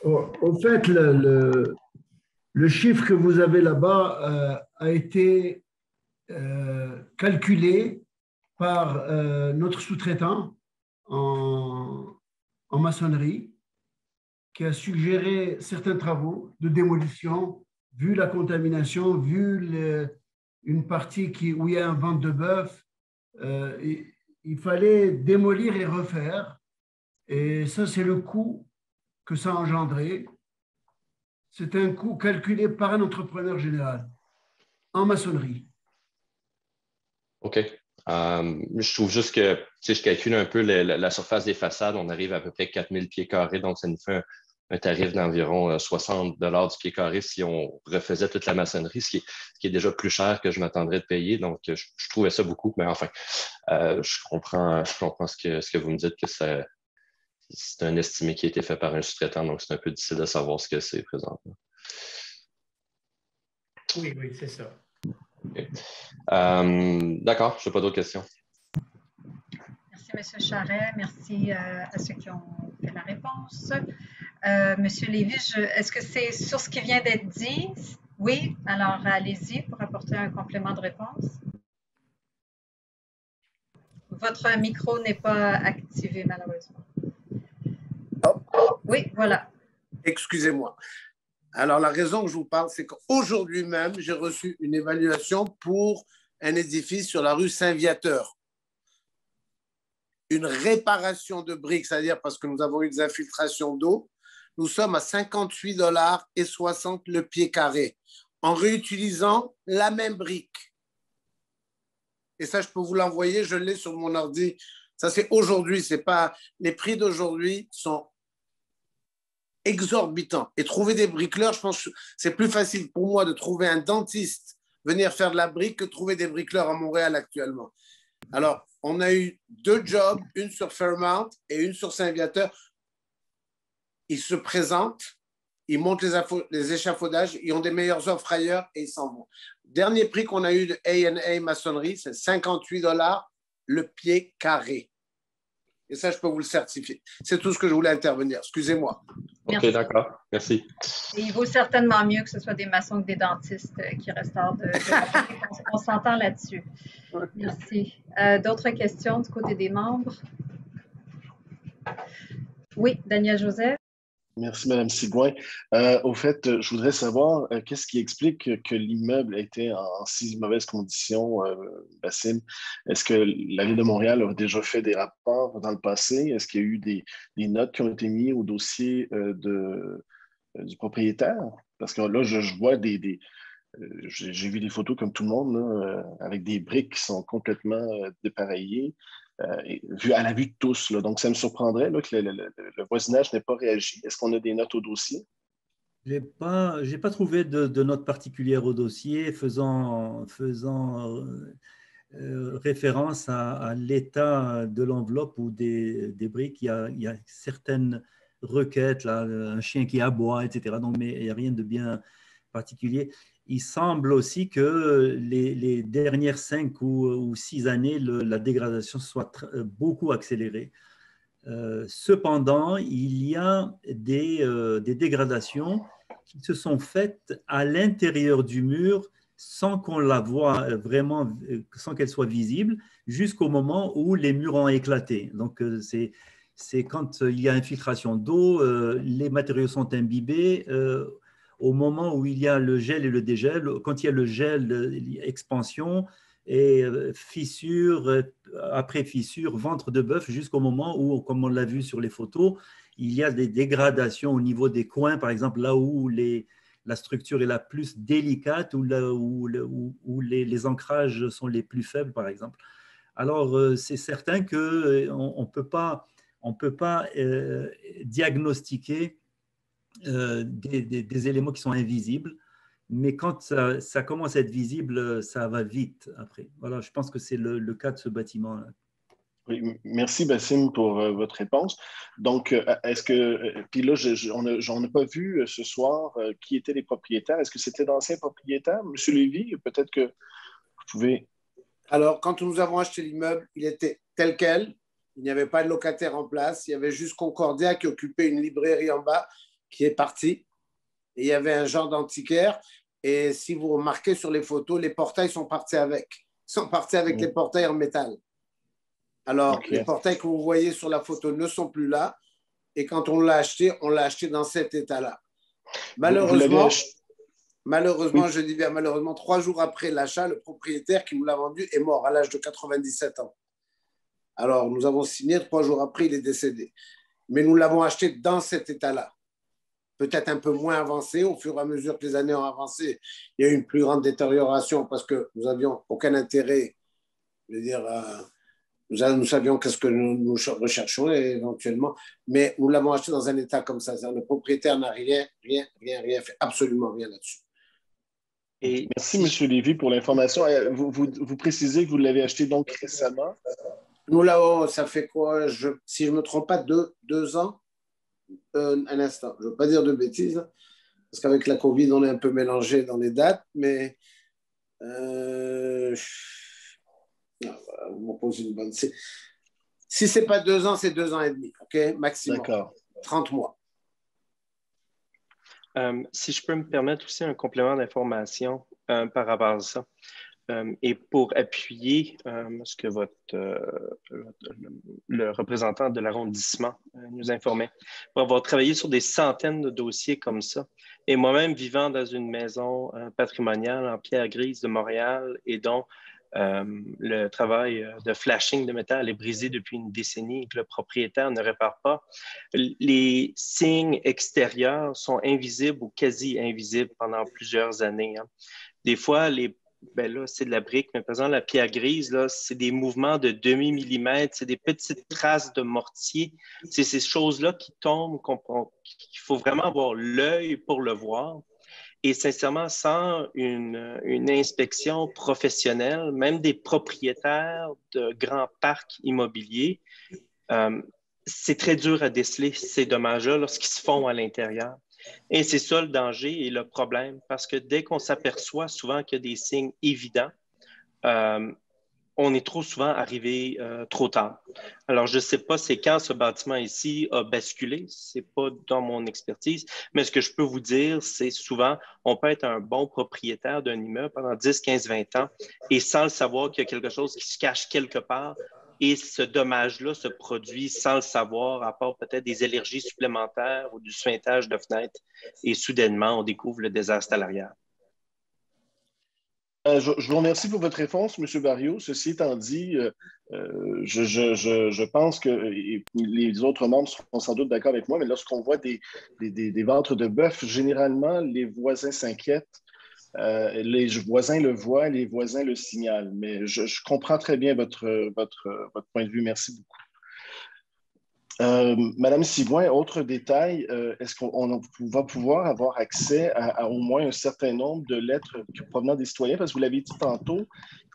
Au fait, le chiffre que vous avez là-bas a été calculé par notre sous-traitant en maçonnerie qui a suggéré certains travaux de démolition vu la contamination, vu une partie où il y a un ventre de bœuf, il fallait démolir et refaire. Et ça, c'est le coût que ça a engendré. C'est un coût calculé par un entrepreneur général en maçonnerie. OK. Je trouve juste que, si je calcule un peu la surface des façades, on arrive à peu près 4000 pieds carrés, donc ça nous fait un tarif d'environ 60 $ du pied carré si on refaisait toute la maçonnerie, ce qui est déjà plus cher que je m'attendrais de payer. Donc, je trouvais ça beaucoup, mais enfin, je comprends ce que vous me dites, que c'est un estimé qui a été fait par un sous-traitant, donc c'est un peu difficile de savoir ce que c'est présentement. Oui, c'est ça. Okay. D'accord, je n'ai pas d'autres questions. Merci, M. Charret. Merci à ceux qui ont fait la réponse. Monsieur Lévy, est-ce que c'est sur ce qui vient d'être dit? Oui, alors allez-y pour apporter un complément de réponse. Votre micro n'est pas activé, malheureusement. Oui, voilà. Excusez-moi. Alors, la raison que je vous parle, c'est qu'aujourd'hui même, j'ai reçu une évaluation pour un édifice sur la rue Saint-Viateur. Une réparation de briques, c'est-à-dire parce que nous avons eu des infiltrations d'eau, nous sommes à 58,60 $ le pied carré, en réutilisant la même brique. Et ça, je peux vous l'envoyer, je l'ai sur mon ordi. Ça, c'est aujourd'hui, c'est pas... Les prix d'aujourd'hui sont exorbitant. Et trouver des bricoleurs, je pense que c'est plus facile pour moi de trouver un dentiste venir faire de la brique que de trouver des bricoleurs à Montréal actuellement. Alors, on a eu 2 jobs, une sur Fairmount et une sur Saint-Viateur. Ils se présentent, ils montent les échafaudages, ils ont des meilleures offres ailleurs et ils s'en vont. Dernier prix qu'on a eu de A&A maçonnerie, c'est 58 $ le pied carré. Et ça, je peux vous le certifier. C'est tout ce que je voulais intervenir. Excusez-moi. OK, d'accord. Merci. Et il vaut certainement mieux que ce soit des maçons que des dentistes qui restaurent on s'entend là-dessus. Merci. D'autres questions du côté des membres? Oui, Daniel Joseph. Merci, Mme Sigouin. Au fait, je voudrais savoir qu'est-ce qui explique que l'immeuble a été en si mauvaise condition, Bassim. Est-ce que la Ville de Montréal a déjà fait des rapports dans le passé? Est-ce qu'il y a eu des notes qui ont été mises au dossier du propriétaire? Parce que là, je vois j'ai vu des photos comme tout le monde, là, avec des briques qui sont complètement dépareillées. À la vue de tous. Là. Donc, ça me surprendrait là, que le voisinage n'ait pas réagi. Est-ce qu'on a des notes au dossier? Je n'ai pas trouvé de notes particulières au dossier faisant référence à l'état de l'enveloppe ou des briques. Il y a certaines requêtes, là, un chien qui aboie, etc. Donc, mais il n'y a rien de bien particulier. Il semble aussi que les dernières 5 ou 6 années, la dégradation soit beaucoup accélérée. Cependant, il y a des dégradations qui se sont faites à l'intérieur du mur sans qu'on la voie vraiment, sans qu'elle soit visible, jusqu'au moment où les murs ont éclaté. Donc, c'est quand il y a infiltration d'eau, les matériaux sont imbibés. Au moment où il y a le gel et le dégel, quand il y a le gel, expansion et fissure, après fissure, ventre de bœuf, jusqu'au moment où, comme on l'a vu sur les photos, il y a des dégradations au niveau des coins, par exemple, là où la structure est la plus délicate, ou là où les ancrages sont les plus faibles, par exemple. Alors, c'est certain qu'on ne peut pas diagnostiquer des éléments qui sont invisibles, mais quand ça commence à être visible, ça va vite après. Voilà, je pense que c'est le cas de ce bâtiment-là. Oui, merci Bassim pour votre réponse. Donc, est-ce que, puis là, on n'a pas vu ce soir qui étaient les propriétaires. Est-ce que c'était d'anciens propriétaires? Monsieur Lévy, peut-être que vous pouvez... Alors, quand nous avons acheté l'immeuble, il était tel quel. Il n'y avait pas de locataire en place. Il y avait juste Concordia qui occupait une librairie en bas qui est partie. Et il y avait un genre d'antiquaire. Et si vous remarquez sur les photos, les portails sont partis avec. Ils sont partis avec les portails en métal. Alors, les portails que vous voyez sur la photo ne sont plus là. Et quand on l'a acheté dans cet état-là. Malheureusement, Malheureusement, je dis bien malheureusement, 3 jours après l'achat, le propriétaire qui nous l'a vendu est mort à l'âge de 97 ans. Alors, nous avons signé, 3 jours après, il est décédé. Mais nous l'avons acheté dans cet état-là. Peut-être un peu moins avancé. Au fur et à mesure que les années ont avancé, il y a eu une plus grande détérioration parce que nous n'avions aucun intérêt. Je veux dire, nous savions qu'est-ce que nous recherchions éventuellement, mais nous l'avons acheté dans un état comme ça. Le propriétaire n'a rien fait, absolument rien là-dessus. Et merci, M. Lévy, pour l'information. Vous précisez que vous l'avez acheté donc récemment? Nous l'avons, ça fait quoi? Si je ne me trompe pas, 2 ans. Un instant, je ne veux pas dire de bêtises, parce qu'avec la COVID, on est un peu mélangé dans les dates, mais vous me posez une bonne... Si ce n'est pas 2 ans, c'est 2 ans et demi, OK? Maximum. D'accord. 30 mois. Si je peux me permettre aussi un complément d'information par rapport à ça. Et pour appuyer ce que le représentant de l'arrondissement nous informait, pour avoir travaillé sur des centaines de dossiers comme ça, et moi-même vivant dans une maison patrimoniale en pierre grise de Montréal et dont le travail de flashing de métal est brisé depuis une décennie et que le propriétaire ne répare pas, les signes extérieurs sont invisibles ou quasi invisibles pendant plusieurs années. Hein. Des fois, ben là, c'est de la brique, mais par exemple, la pierre grise, là, c'est des mouvements de demi-millimètre, c'est des petites traces de mortier. C'est ces choses-là qui tombent, qu'il faut vraiment avoir l'œil pour le voir. Et sincèrement, sans une inspection professionnelle, même des propriétaires de grands parcs immobiliers, c'est très dur à déceler ces dommages-là lorsqu'ils se font à l'intérieur. Et c'est ça le danger et le problème, parce que dès qu'on s'aperçoit souvent qu'il y a des signes évidents, on est trop souvent arrivé trop tard. Alors, je ne sais pas c'est quand ce bâtiment ici a basculé, ce n'est pas dans mon expertise, mais ce que je peux vous dire, c'est souvent, on peut être un bon propriétaire d'un immeuble pendant 10, 15, 20 ans et sans le savoir qu'il y a quelque chose qui se cache quelque part. Et ce dommage-là se produit sans le savoir, à part peut-être des allergies supplémentaires ou du suintage de fenêtres. Et soudainement, on découvre le désastre à l'arrière. Je vous remercie pour votre réponse, M. Barrios. Ceci étant dit, je pense que les autres membres seront sans doute d'accord avec moi, mais lorsqu'on voit des ventres de bœuf, généralement, les voisins s'inquiètent. Les voisins le voient, les voisins le signalent. Mais je comprends très bien votre point de vue. Merci beaucoup. Madame Sigouin, autre détail, est-ce qu'on va pouvoir avoir accès à au moins un certain nombre de lettres provenant des citoyens? Parce que vous l'avez dit tantôt,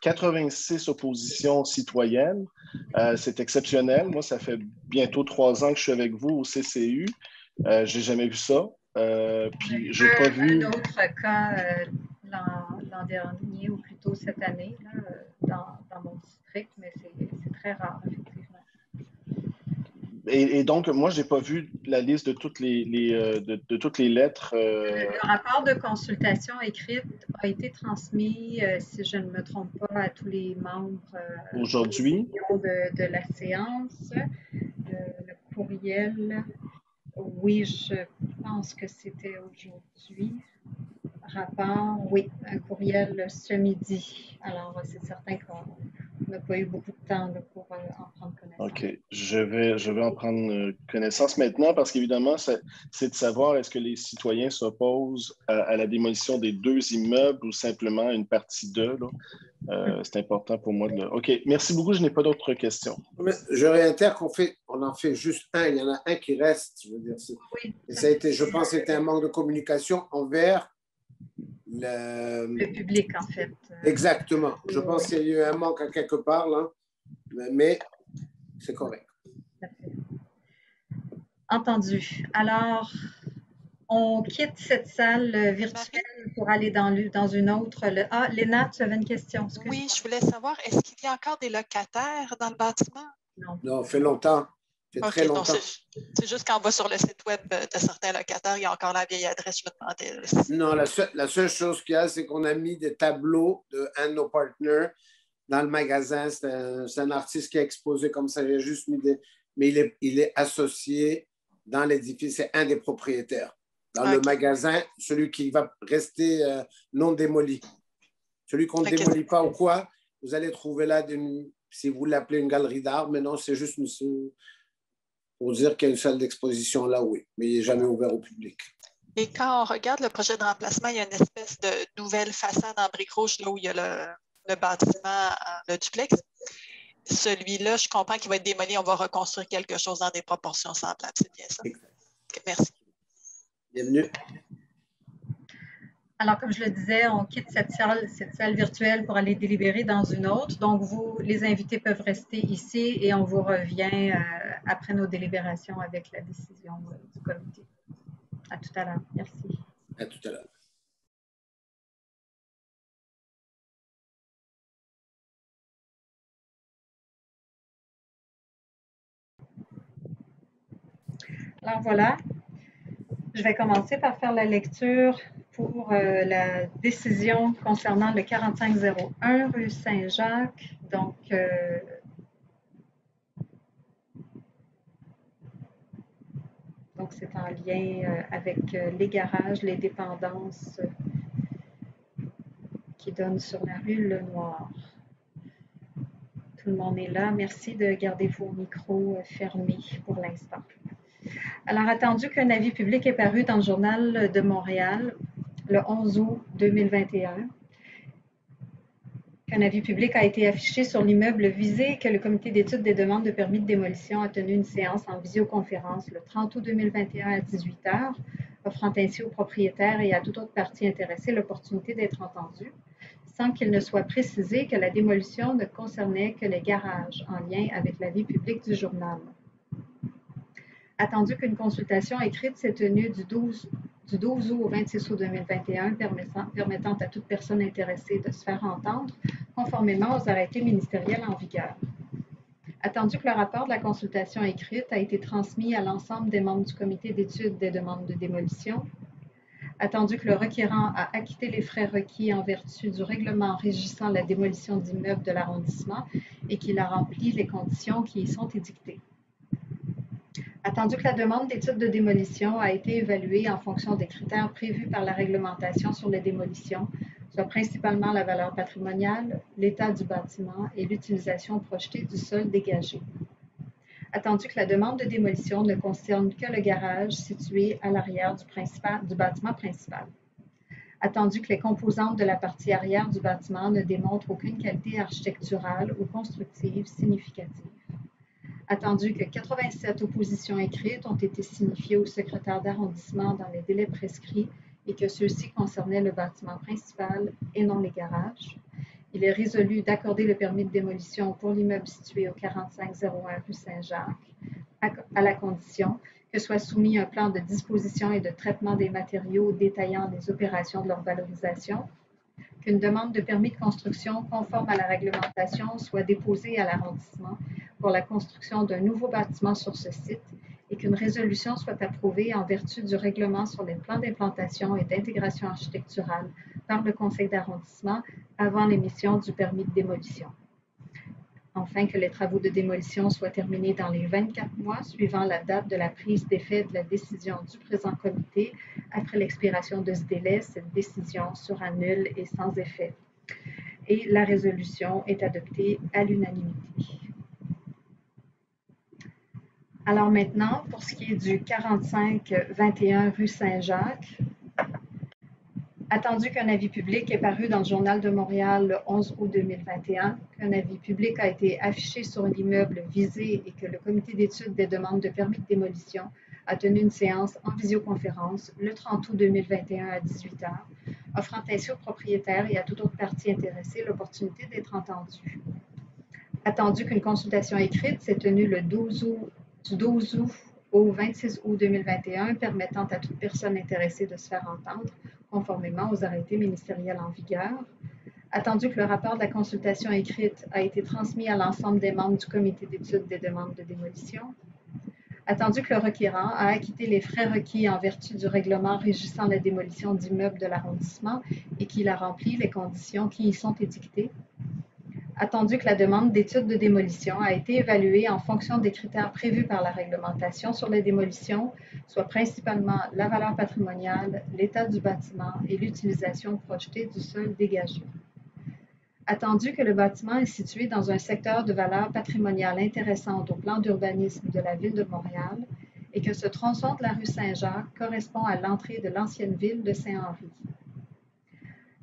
86 oppositions citoyennes, c'est exceptionnel. Moi, ça fait bientôt 3 ans que je suis avec vous au CCU. J'ai jamais vu ça. Puis, j'ai pas vu... Un autre cas l'an dernier, ou plutôt cette année, là, dans mon district, mais c'est très rare, effectivement. Et donc, moi, je n'ai pas vu la liste de toutes les lettres. Le rapport de consultation écrite a été transmis, si je ne me trompe pas, à tous les membres aujourd'hui de la séance. Le courriel, oui, je pense que c'était aujourd'hui. Rapport, oui, un courriel ce midi. Alors, c'est certain qu'on n'a pas eu beaucoup de temps pour en prendre connaissance. OK. Je vais en prendre connaissance maintenant parce qu'évidemment, c'est de savoir est-ce que les citoyens s'opposent à la démolition des 2 immeubles ou simplement une partie d'eux. C'est important pour moi de le... OK. Merci beaucoup. Je n'ai pas d'autres questions. Je réitère on en fait juste un. Il y en a un qui reste. Je veux dire, oui, et ça a été, je pense, c'était un manque de communication envers le public, en fait. Exactement. Je pense qu'il y a eu un manque à quelque part, là, mais c'est correct. Entendu. Alors, on quitte cette salle virtuelle pour aller dans une autre. Léna, tu avais une question. Oui, je voulais savoir, est-ce qu'il y a encore des locataires dans le bâtiment? Non, ça fait longtemps. Très longtemps. C'est juste quand on va sur le site web de certains locataires, il y a encore la vieille adresse, je me demandais. Non, la seule chose qu'il y a, c'est qu'on a mis des tableaux d'un de nos partenaires dans le magasin. C'est un artiste qui a exposé comme ça. Il a juste mis mais il est associé dans l'édifice. C'est un des propriétaires. dans le magasin, celui qui va rester non démoli. Celui qu'on ne démolit pas ou quoi, vous allez trouver là, si vous l'appelez une galerie d'art, mais non, c'est juste pour dire qu'il y a une salle d'exposition là, oui, mais il n'est jamais ouvert au public. Et quand on regarde le projet de remplacement, il y a une espèce de nouvelle façade en briques rouges là où il y a le bâtiment, le duplex. Celui-là, je comprends qu'il va être démoli, on va reconstruire quelque chose dans des proportions semblables, c'est bien ça? Exact. Okay, merci. Bienvenue. Alors, comme je le disais, on quitte cette salle virtuelle pour aller délibérer dans une autre. Donc, vous, les invités peuvent rester ici et on vous revient après nos délibérations avec la décision du comité. À tout à l'heure. Merci. À tout à l'heure. Alors, voilà. Je vais commencer par faire la lecture pour la décision concernant le 4501 rue Saint-Jacques. Donc, c'est en lien avec les garages, les dépendances qui donnent sur la rue Lenoir. Tout le monde est là. Merci de garder vos micros fermés pour l'instant. Alors, attendu qu'un avis public est paru dans le Journal de Montréal le 11 août 2021, qu'un avis public a été affiché sur l'immeuble visé et que le comité d'étude des demandes de permis de démolition a tenu une séance en visioconférence le 30 août 2021 à 18 h, offrant ainsi aux propriétaires et à toute autre partie intéressée l'opportunité d'être entendus, sans qu'il ne soit précisé que la démolition ne concernait que les garages en lien avec l'avis public du journal. Attendu qu'une consultation écrite s'est tenue du 12 août au 26 août 2021 permettant à toute personne intéressée de se faire entendre conformément aux arrêtés ministériels en vigueur. Attendu que le rapport de la consultation écrite a été transmis à l'ensemble des membres du comité d'étude des demandes de démolition. Attendu que le requérant a acquitté les frais requis en vertu du règlement régissant la démolition d'immeubles de l'arrondissement et qu'il a rempli les conditions qui y sont édictées. Attendu que la demande d'étude de démolition a été évaluée en fonction des critères prévus par la réglementation sur les démolitions, soit principalement la valeur patrimoniale, l'état du bâtiment et l'utilisation projetée du sol dégagé. Attendu que la demande de démolition ne concerne que le garage situé à l'arrière du bâtiment principal. Attendu que les composantes de la partie arrière du bâtiment ne démontrent aucune qualité architecturale ou constructive significative. Attendu que 87 oppositions écrites ont été signifiées au secrétaire d'arrondissement dans les délais prescrits et que ceux-ci concernaient le bâtiment principal et non les garages, il est résolu d'accorder le permis de démolition pour l'immeuble situé au 4501 rue Saint-Jacques à la condition que soit soumis un plan de disposition et de traitement des matériaux détaillant les opérations de leur valorisation, qu'une demande de permis de construction conforme à la réglementation soit déposée à l'arrondissement pour la construction d'un nouveau bâtiment sur ce site et qu'une résolution soit approuvée en vertu du règlement sur les plans d'implantation et d'intégration architecturale par le conseil d'arrondissement avant l'émission du permis de démolition. Enfin, que les travaux de démolition soient terminés dans les 24 mois suivant la date de la prise d'effet de la décision du présent comité. Après l'expiration de ce délai, cette décision sera nulle et sans effet. Et la résolution est adoptée à l'unanimité. Alors maintenant, pour ce qui est du 4521 rue Saint-Jacques, attendu qu'un avis public est paru dans le Journal de Montréal le 11 août 2021, qu'un avis public a été affiché sur l'immeuble visé et que le comité d'étude des demandes de permis de démolition a tenu une séance en visioconférence le 30 août 2021 à 18 h, offrant ainsi aux propriétaires et à toute autre partie intéressée l'opportunité d'être entendus. Attendu qu'une consultation écrite s'est tenue le 12 août au 26 août 2021, permettant à toute personne intéressée de se faire entendre, conformément aux arrêtés ministériels en vigueur. Attendu que le rapport de la consultation écrite a été transmis à l'ensemble des membres du comité d'étude des demandes de démolition. Attendu que le requérant a acquitté les frais requis en vertu du règlement régissant la démolition d'immeubles de l'arrondissement et qu'il a rempli les conditions qui y sont édictées. Attendu que la demande d'étude de démolition a été évaluée en fonction des critères prévus par la réglementation sur les démolitions, soit principalement la valeur patrimoniale, l'état du bâtiment et l'utilisation projetée du sol dégagé. Attendu que le bâtiment est situé dans un secteur de valeur patrimoniale intéressante au plan d'urbanisme de la Ville de Montréal et que ce tronçon de la rue Saint-Jacques correspond à l'entrée de l'ancienne ville de Saint-Henri.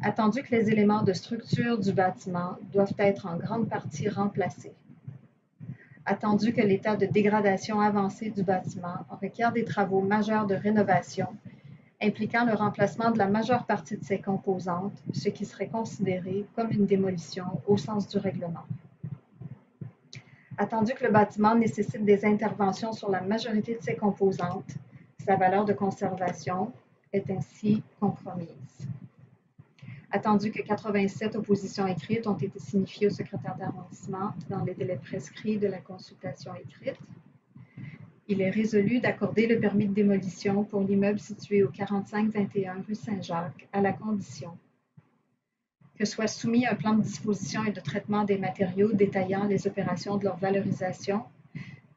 Attendu que les éléments de structure du bâtiment doivent être en grande partie remplacés. Attendu que l'état de dégradation avancée du bâtiment requiert des travaux majeurs de rénovation impliquant le remplacement de la majeure partie de ses composantes, ce qui serait considéré comme une démolition au sens du règlement. Attendu que le bâtiment nécessite des interventions sur la majorité de ses composantes, sa valeur de conservation est ainsi compromise. Attendu que 87 oppositions écrites ont été signifiées au secrétaire d'arrondissement dans les délais prescrits de la consultation écrite, il est résolu d'accorder le permis de démolition pour l'immeuble situé au 4521 rue Saint-Jacques à la condition que soit soumis un plan de disposition et de traitement des matériaux détaillant les opérations de leur valorisation,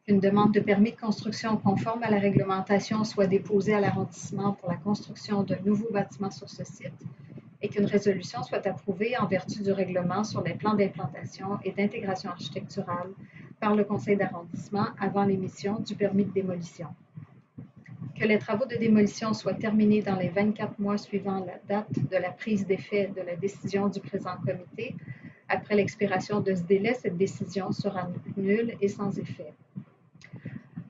qu'une demande de permis de construction conforme à la réglementation soit déposée à l'arrondissement pour la construction d'un nouveau bâtiment sur ce site et qu'une résolution soit approuvée en vertu du règlement sur les plans d'implantation et d'intégration architecturale par le conseil d'arrondissement avant l'émission du permis de démolition. Que les travaux de démolition soient terminés dans les 24 mois suivant la date de la prise d'effet de la décision du présent comité. Après l'expiration de ce délai, cette décision sera nulle et sans effet.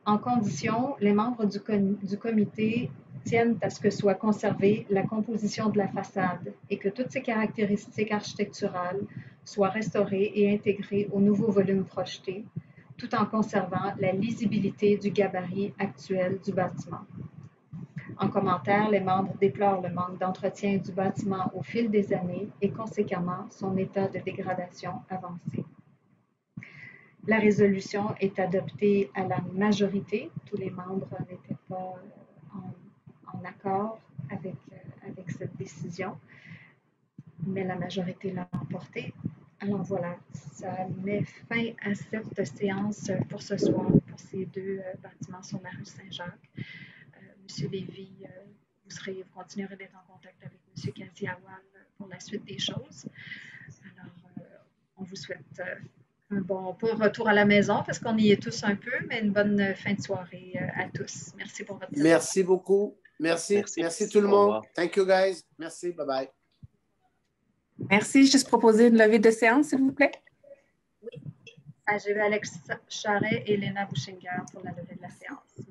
En condition, les membres du comité tiennent à ce que soit conservée la composition de la façade et que toutes ses caractéristiques architecturales soient restaurées et intégrées au nouveau volume projeté, tout en conservant la lisibilité du gabarit actuel du bâtiment. En commentaire, les membres déplorent le manque d'entretien du bâtiment au fil des années et conséquemment son état de dégradation avancé. La résolution est adoptée à la majorité. Tous les membres n'étaient pas en accord avec cette décision, mais la majorité l'a emportée. Alors voilà, ça met fin à cette séance pour ce soir, pour ces deux bâtiments sur la rue Saint-Jacques. Monsieur Lévy, vous continuerez d'être en contact avec Monsieur Kaziawal pour la suite des choses. Alors, on vous souhaite un bon, pas retour à la maison parce qu'on y est tous un peu, mais une bonne fin de soirée à tous. Merci pour votre temps. Merci beaucoup. Merci tout le monde. Thank you guys. Merci. Bye bye. Merci. Juste proposer une levée de séance, s'il vous plaît. Oui. AGV Alex Charret et Léna Bouchinger pour la levée de la séance.